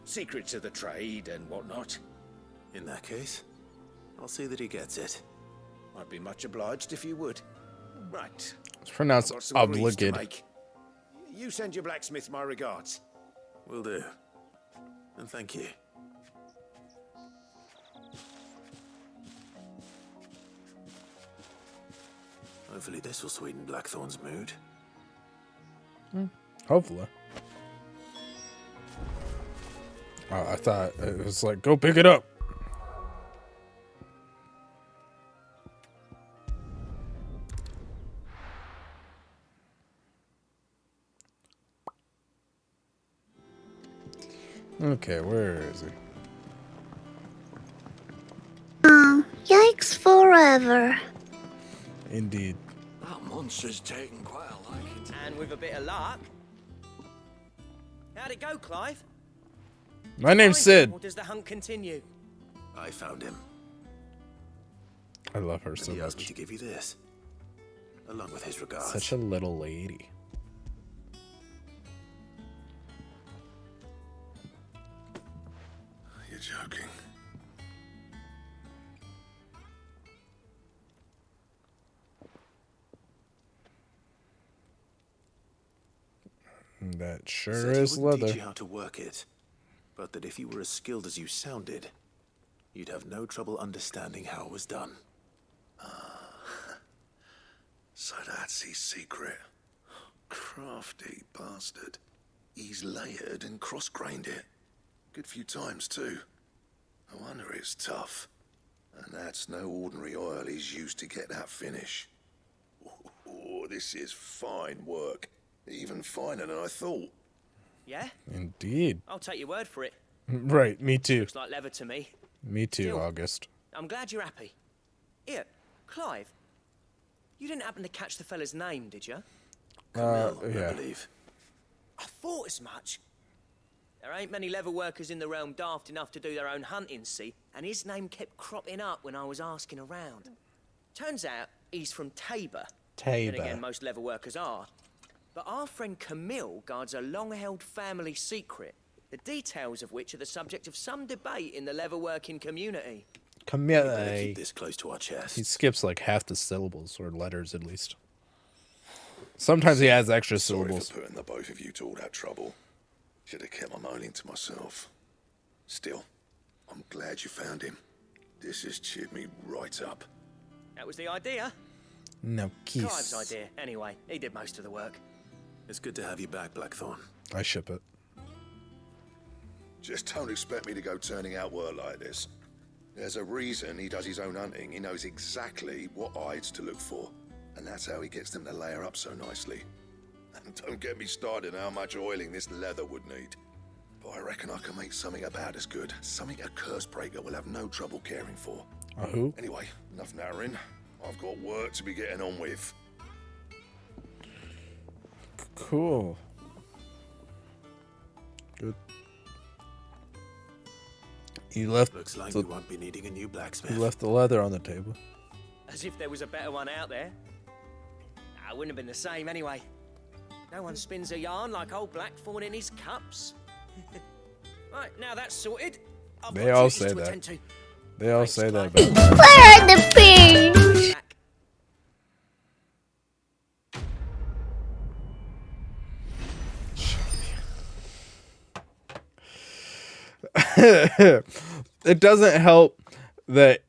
Secrets of the trade and whatnot. In that case, I'll see that he gets it. I'd be much obliged if you would. Right. It's pronounced I've got some greaves to obligate. make. You send your blacksmith my regards. Will do. And thank you. Hopefully this will sweeten Blackthorn's mood. Hopefully. Oh, I thought it was like, go pick it up. Okay, where is he? Oh, yikes forever. Indeed. That monster's taken quite a liking to And with a bit of luck. How'd it go, Clive? My name's Sid. Or does the hunt continue? I found him. I love her so He asked me much. to give you this, along with his regards. Such a little lady. You're joking. That sure Said he is wouldn't leather. teach you how to work it, but that if you were as skilled as you sounded, you'd have no trouble understanding how it was done. So that's his secret. Crafty bastard. He's layered and cross-grained it. Good few times, too. No wonder it's tough. And that's no ordinary oil he's used to get that finish. Oh, this is fine work. Even finer than I thought. Yeah? Indeed. I'll take your word for it. Right, me too. Looks like leather to me. Me too, Still, August. I'm glad you're happy. Here, Clive. You didn't happen to catch the fella's name, did you? Yeah. I believe. I thought as much. There ain't many leather workers in the realm daft enough to do their own hunting, see? And his name kept cropping up when I was asking around. Turns out he's from Tabor. Tabor. Then again, most leather workers are. But our friend Camille guards a long-held family secret, the details of which are the subject of some debate in the leatherworking community. Camille. Keep this close to our chest. He skips like half the syllables, or letters at least. Sometimes he adds extra syllables. Sorry for putting the both of you to all that trouble. Should have kept my moaning to myself. Still, I'm glad you found him. This has cheered me right up. That was the idea. No kiss. Clive's idea, anyway. He did most of the work. It's good to have you back, Blackthorn. I ship it. Just don't expect me to go turning out work like this. There's a reason he does his own hunting. He knows exactly what hides to look for. And that's how he gets them to layer up so nicely. And don't get me started on how much oiling this leather would need. But I reckon I can make something about as good. Something a Cursebreaker will have no trouble caring for. Who? Anyway, enough narrowing. I've got work to be getting on with. Cool. Good. You left. Looks like we won't be needing a new blacksmith. You left the leather on the table. As if there was a better one out there. Nah, it wouldn't have been the same anyway. No one spins a yarn like old Blackthorn in his cups. Right, now that's sorted. They all say that. They all say that about Where are the pins? It doesn't help that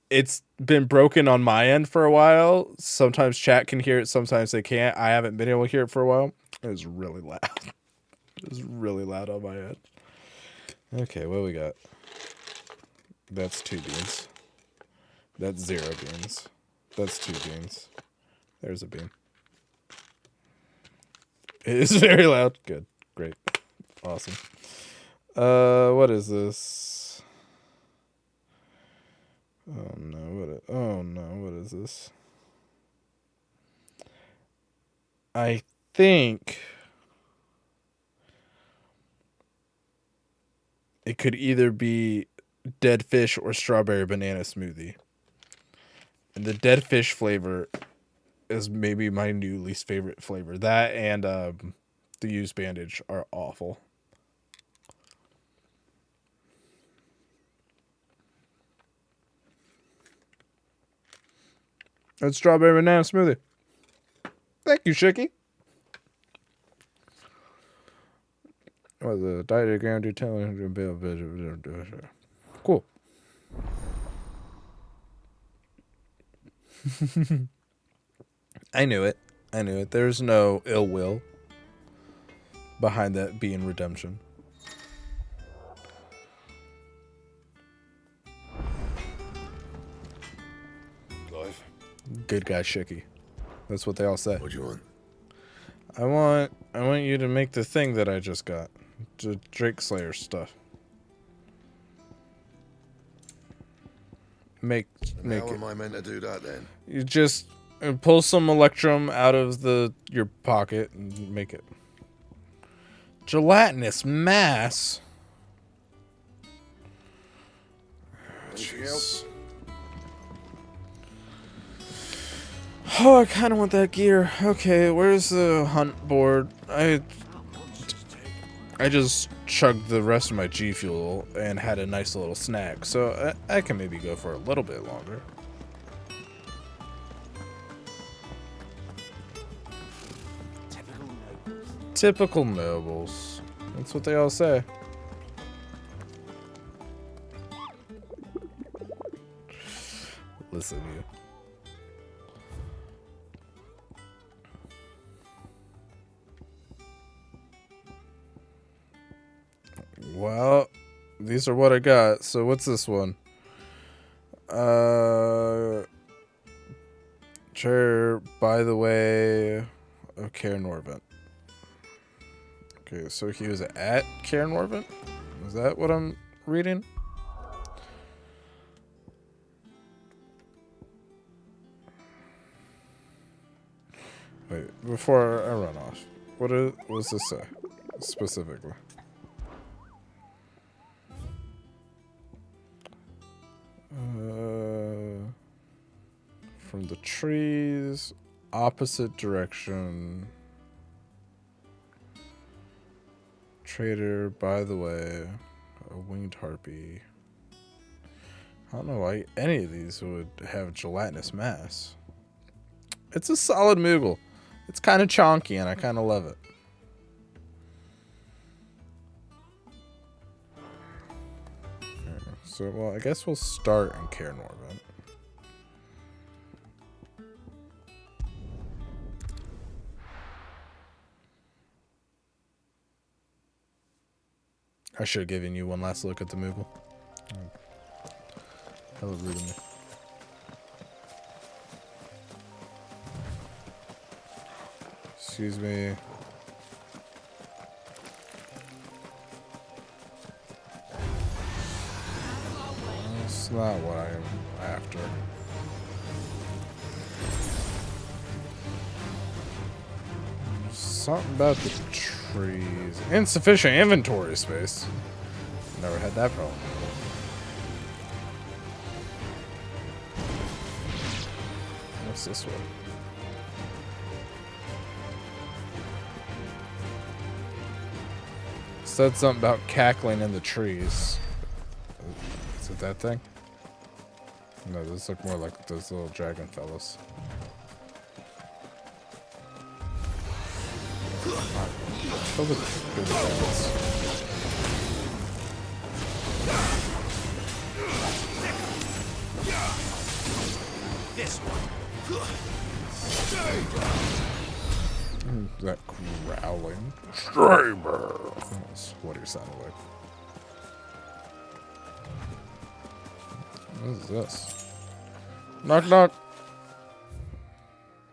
it's been broken on my end for a while. Sometimes chat can hear it, sometimes they can't. I haven't been able to hear it for a while. It was really loud. It was really loud on my end. Okay, what we got? That's 2 beans. That's 0 beans. That's 2 beans. There's a bean. It is very loud. Good. Great. Awesome. What is this? Oh no, what is this? I think it could either be dead fish or strawberry banana smoothie. And the dead fish flavor is maybe my new least favorite flavor. That and the used bandage are awful. That's strawberry banana smoothie. Thank you, Shicky. What the diet guarantee telling cool. I knew it. There's no ill will behind that being redemption. Clive? Good guy, Shicky. That's what they all say. What do you want? I want you to make the thing that I just got. The Drake Slayer stuff. How am I meant to do that then? You just pull some electrum out of your pocket and make it. Gelatinous mass. Anything else? Oh, I kind of want that gear. Okay, where's the hunt board? I just chugged the rest of my G Fuel and had a nice little snack, so I can maybe go for a little bit longer. Typical nobles. That's what they all say. Listen to you. Well, these are what I got. So what's this one? Chair, by the way, of Cairn Norvent. Okay, so he was at Cairn Norvent? Is that what I'm reading? Wait, before I run off, what does this say specifically? From the trees, opposite direction. Trader, by the way, a winged harpy. I don't know why any of these would have gelatinous mass. It's a solid Moogle. It's kind of chonky, and I kind of love it. So, well, I guess we'll start in Caer Norvent. I should have given you one last look at the Moogle. Hella rude of me. Excuse me. That's not what I am after. Something about the trees. Insufficient inventory space. Never had that problem. What's this one? Said something about cackling in the trees. Is it that thing? No, those look more like those little dragon fellows. Those are good dragons. This one. That growling. Straber. That's what he sounded like. What is this? Knock knock.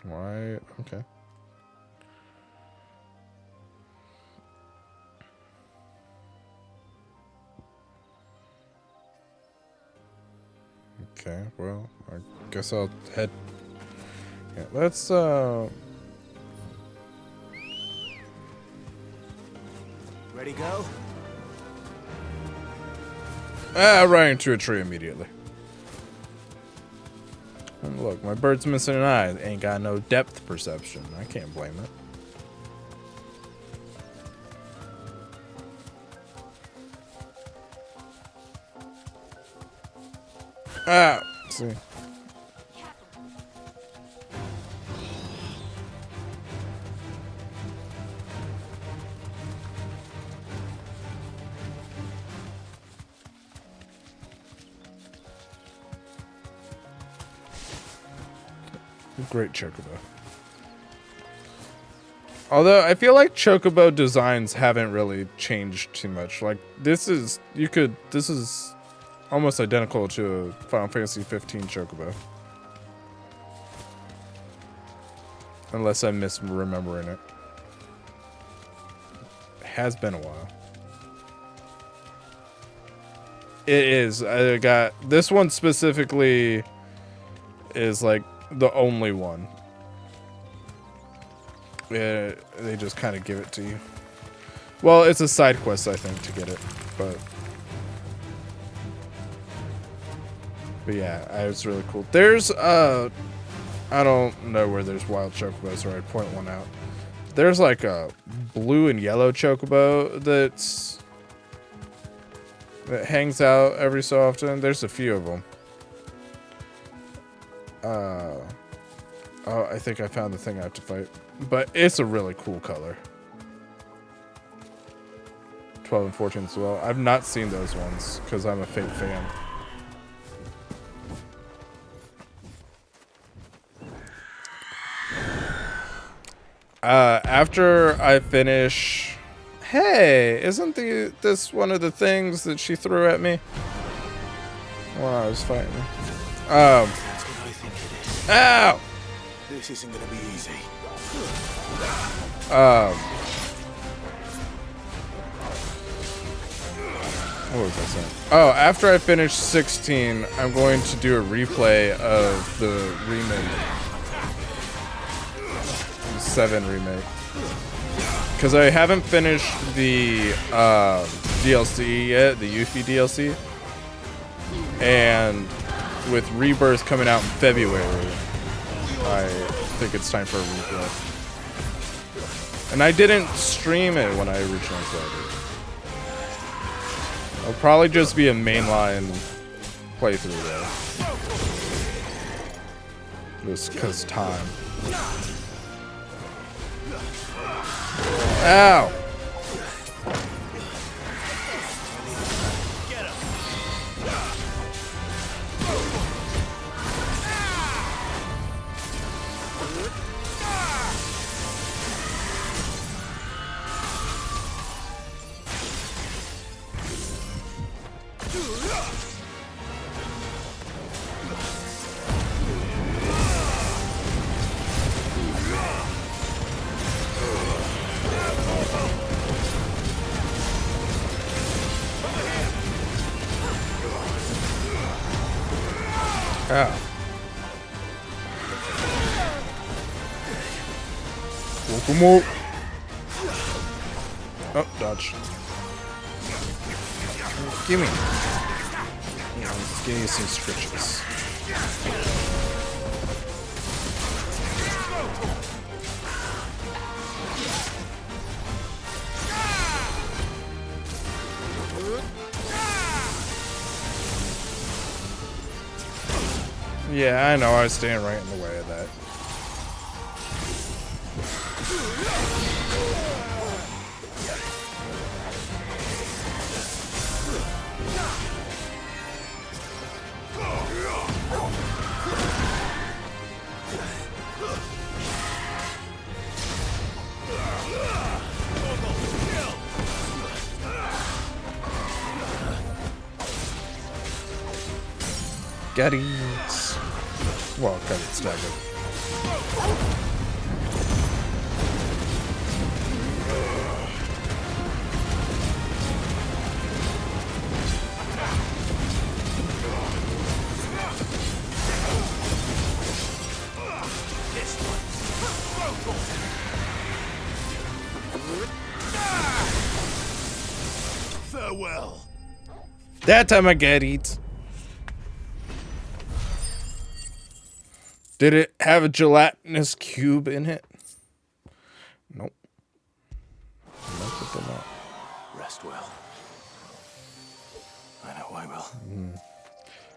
Why? Okay. Okay, well, I guess I'll head. Yeah, let's Ready, go? I ran into a tree immediately. And look, my bird's missing an eye. Ain't got no depth perception. I can't blame it. Ah, see. Great Chocobo. Although I feel like Chocobo designs haven't really changed too much. Like this is almost identical to a Final Fantasy 15 Chocobo. Unless I'm misremembering it. It has been a while. It is. I got this one specifically is like the only one. Yeah, they just kind of give it to you. Well, it's a side quest, I think, to get it, but yeah, it's really cool. There's I don't know where there's wild chocobos, or I'd point one out. There's like a blue and yellow chocobo that hangs out every so often. There's a few of them. Oh, I think I found the thing I have to fight. But it's a really cool color. 12 and 14 as well. I've not seen those ones because I'm a Fate fan. After I finish... Hey, isn't this one of the things that she threw at me when I was fighting her? That's what I think it is. Ow! This isn't gonna be easy. What was I saying? Oh, after I finish 16, I'm going to do a replay of the remake. 7 remake. Because I haven't finished the DLC yet, the Yuffie DLC. And with Rebirth coming out in February, I think it's time for a replay. And I didn't stream it when I originally started. It'll probably just be a mainline playthrough though. Just cause time. Ow! Ow. Welcome. Oh, dodge. Gimme. Let's give you some stretches. Yeah, I know. I was standing right in the way of that. Got it. Well, got it staggered. Farewell. That time I get it. Did it have a gelatinous cube in it? Nope. Nope, it did not. Rest well. I know I will.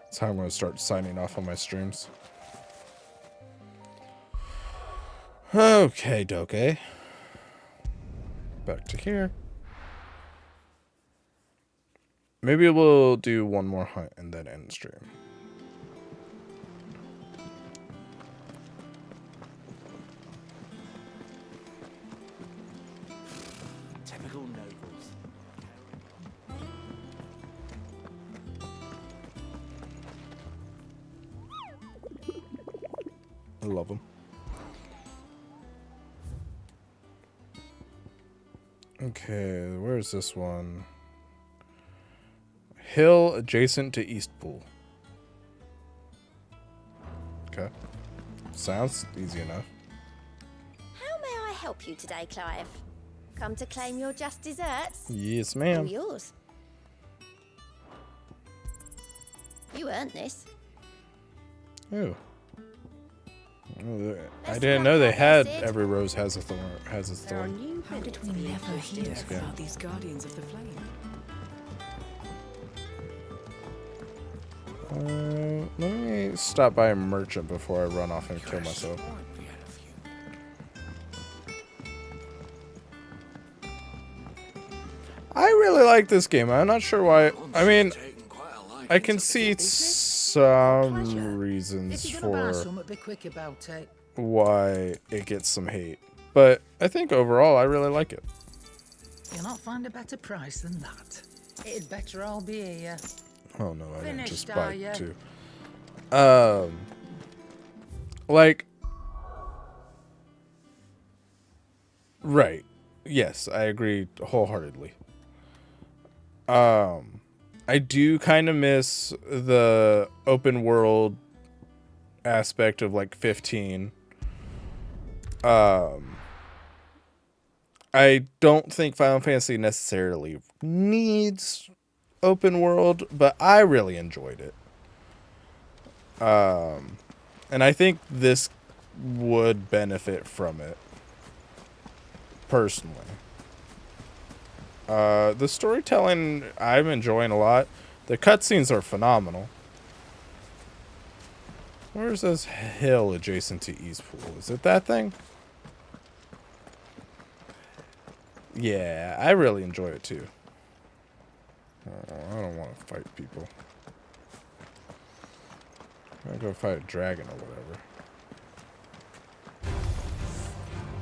That's how I'm going to start signing off on my streams. Okay, Doke. Back to here. Maybe we'll do one more hunt and then end stream. Typical nobles. I love them. Okay, where's this one? Hill adjacent to Eastpool. Okay. Sounds easy enough. How may I help you today, Clive? Come to claim your just desserts? Yes, All ma'am. yours. You earned this. Oh. I didn't know they had every rose has a thorn. Has its thorn. How did we never hear about these guardians of the flame? Let me stop by a merchant before I run off and kill myself. I really like this game. I'm not sure why. I mean, I can see some reasons for why it gets some hate, but I think overall I really like it. You'll not find a better price than that. It'd better all be here. Oh no, I didn't just Finished, buy are ya? two. Like, right. Yes, I agree wholeheartedly. I do kind of miss the open world aspect of like 15. I don't think Final Fantasy necessarily needs open world, but I really enjoyed it. And I think this would benefit from it personally. The storytelling I'm enjoying a lot. The cutscenes are phenomenal. Where's this hill adjacent to Eastpool? Is it that thing? Yeah, I really enjoy it too. Oh, I don't want to fight people. I'm gonna go fight a dragon or whatever.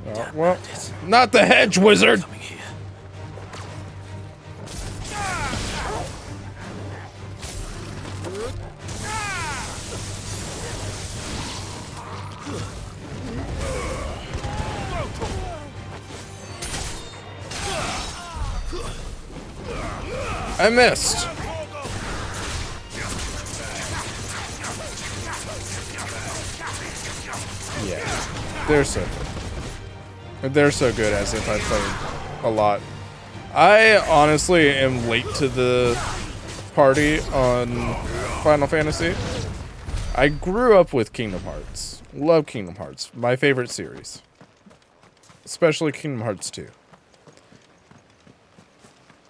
Oh, well, not the hedge wizard! I missed. Yeah, they're so good. They're so good as if I played a lot. I honestly am late to the party on Final Fantasy. I grew up with Kingdom Hearts. Love Kingdom Hearts. My favorite series. Especially Kingdom Hearts 2.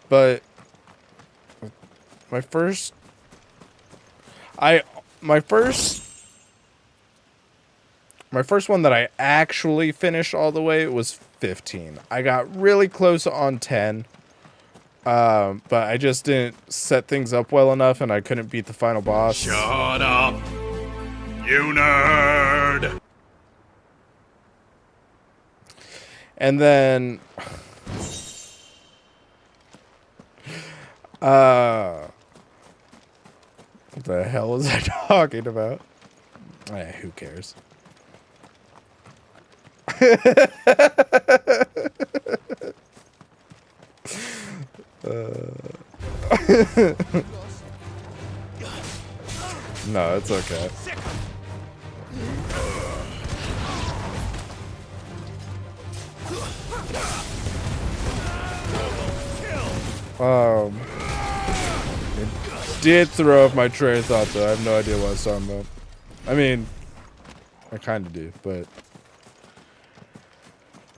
But my first one that I actually finished all the way was 15. I got really close on 10. But I just didn't set things up well enough and I couldn't beat the final boss. Shut up, you nerd! And then what the hell was I talking about? Who cares? No, it's okay. It did throw off my train of thought, though. I have no idea what I was talking about. I mean, I kind of do, but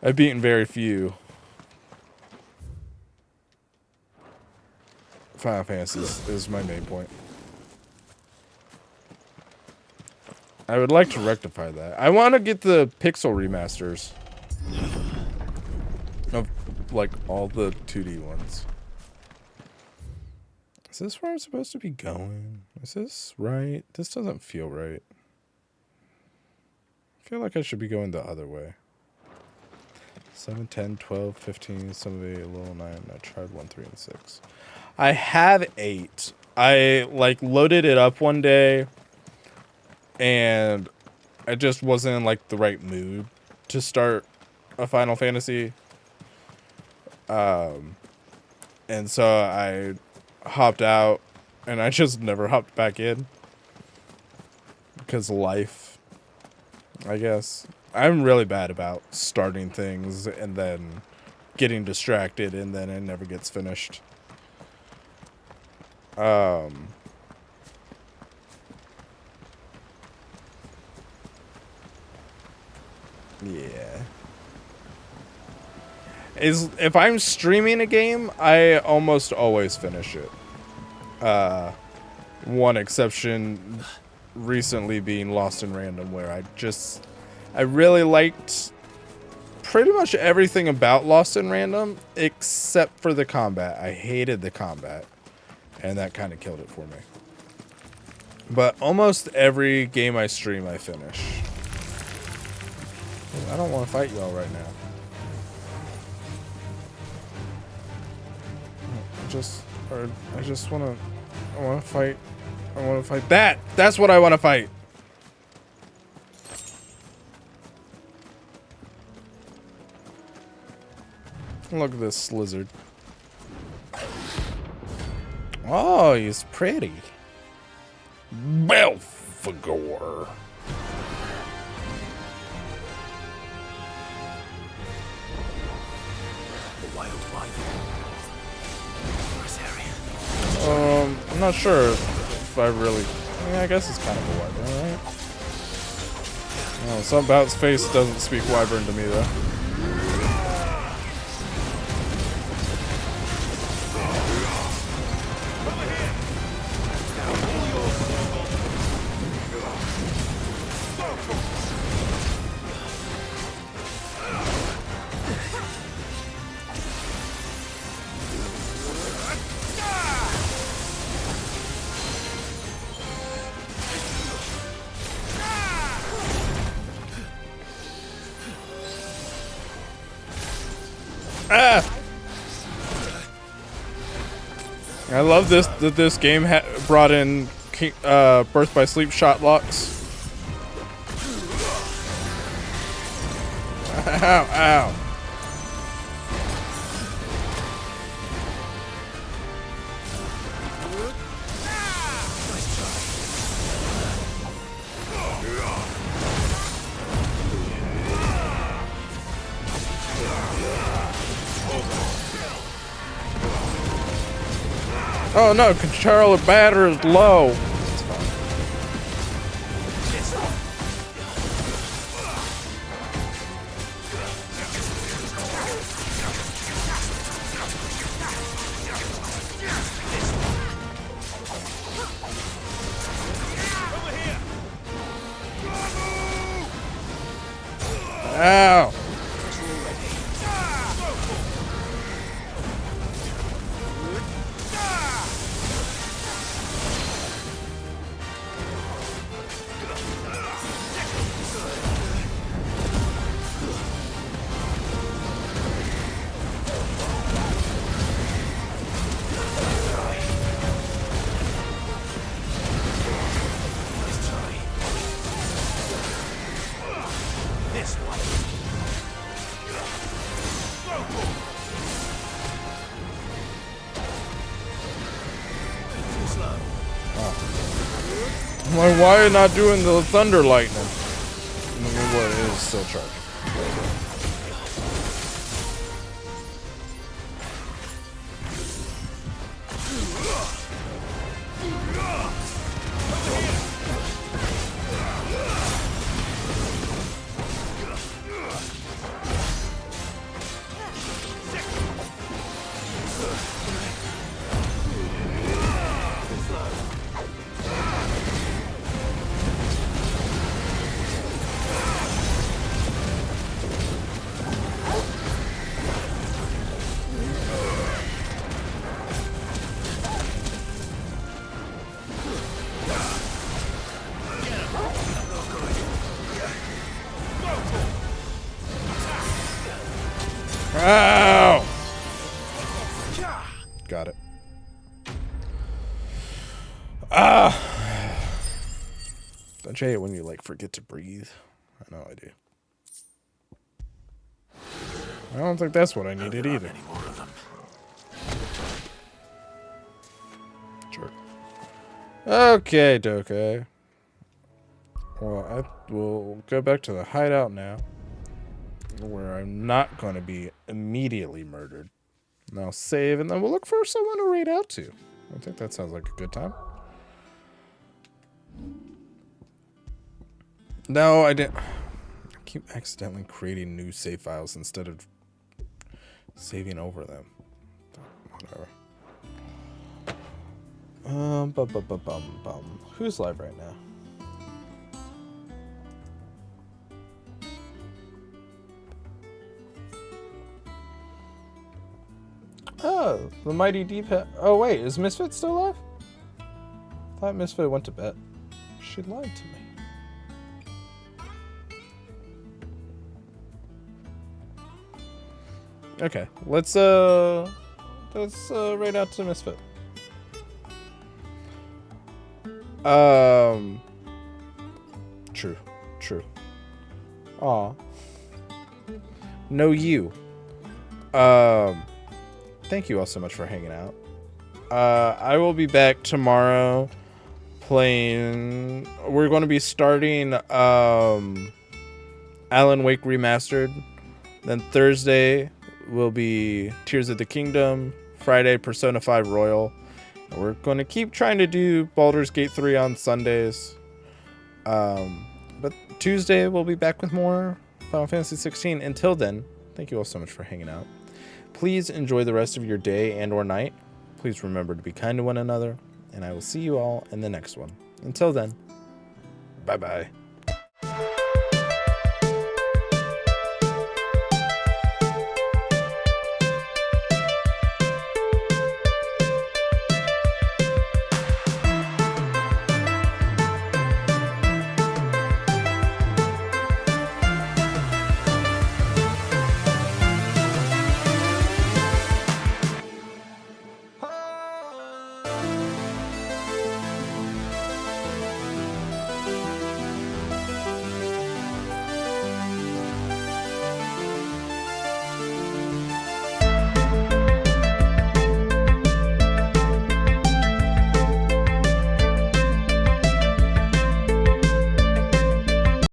I've beaten very few Final Fantasies is my main point. I would like to rectify that. I want to get the pixel remasters of like all the 2D ones. Is this where I'm supposed to be going? Is this right? This doesn't feel right. I feel like I should be going the other way. 7, 10, 12, 15, 7, 8, little 9. I tried 1, 3, and 6. I have 8. I like loaded it up one day and I just wasn't in like the right mood to start a Final Fantasy. And so I hopped out and I just never hopped back in because life, I guess. I'm really bad about starting things and then getting distracted and then it never gets finished. Yeah. If I'm streaming a game, I almost always finish it. One exception recently being Lost in Random, where I really liked pretty much everything about Lost in Random except for the combat. I hated the combat, and that kind of killed it for me. But almost every game I stream, I finish. I don't want to fight y'all right now. I just want to. I want to fight. I want to fight that. That's what I want to fight. Look at this lizard. Oh, he's pretty. Belphegor. The wild wyvern. I'm not sure if I really... I guess it's kind of a wyvern, right? Oh, something about its face doesn't speak wyvern to me, though. Ah! I love this that this game brought in Birth by Sleep shot locks. Ow, ow. Oh no, controller battery is low. That's fine. Ow. Why are you not doing the thunder lightning? I mean, what, it is still charging. Ow! Got it. Ah! Don't you hate when you, like, forget to breathe? I know I do. I don't think that's what I needed either. Sure. Okay, Doke. Well, I will go back to the hideout now, where I'm not going to be immediately murdered. And I'll save, and then we'll look for someone to raid out to. I think that sounds like a good time. No, I didn't. I keep accidentally creating new save files instead of saving over them. Whatever. Who's live right now? Oh, the mighty deep. Oh wait, is Misfit still alive? I thought Misfit went to bed. She lied to me. Okay, let's raid out to Misfit. True. Aw. No, you. Thank you all so much for hanging out. I will be back tomorrow playing. We're going to be starting Alan Wake Remastered. Then Thursday will be Tears of the Kingdom. Friday, Persona 5 Royal. And we're going to keep trying to do Baldur's Gate 3 on Sundays. But Tuesday we'll be back with more Final Fantasy 16. Until then, thank you all so much for hanging out. Please enjoy the rest of your day and or night. Please remember to be kind to one another. And I will see you all in the next one. Until then, bye-bye.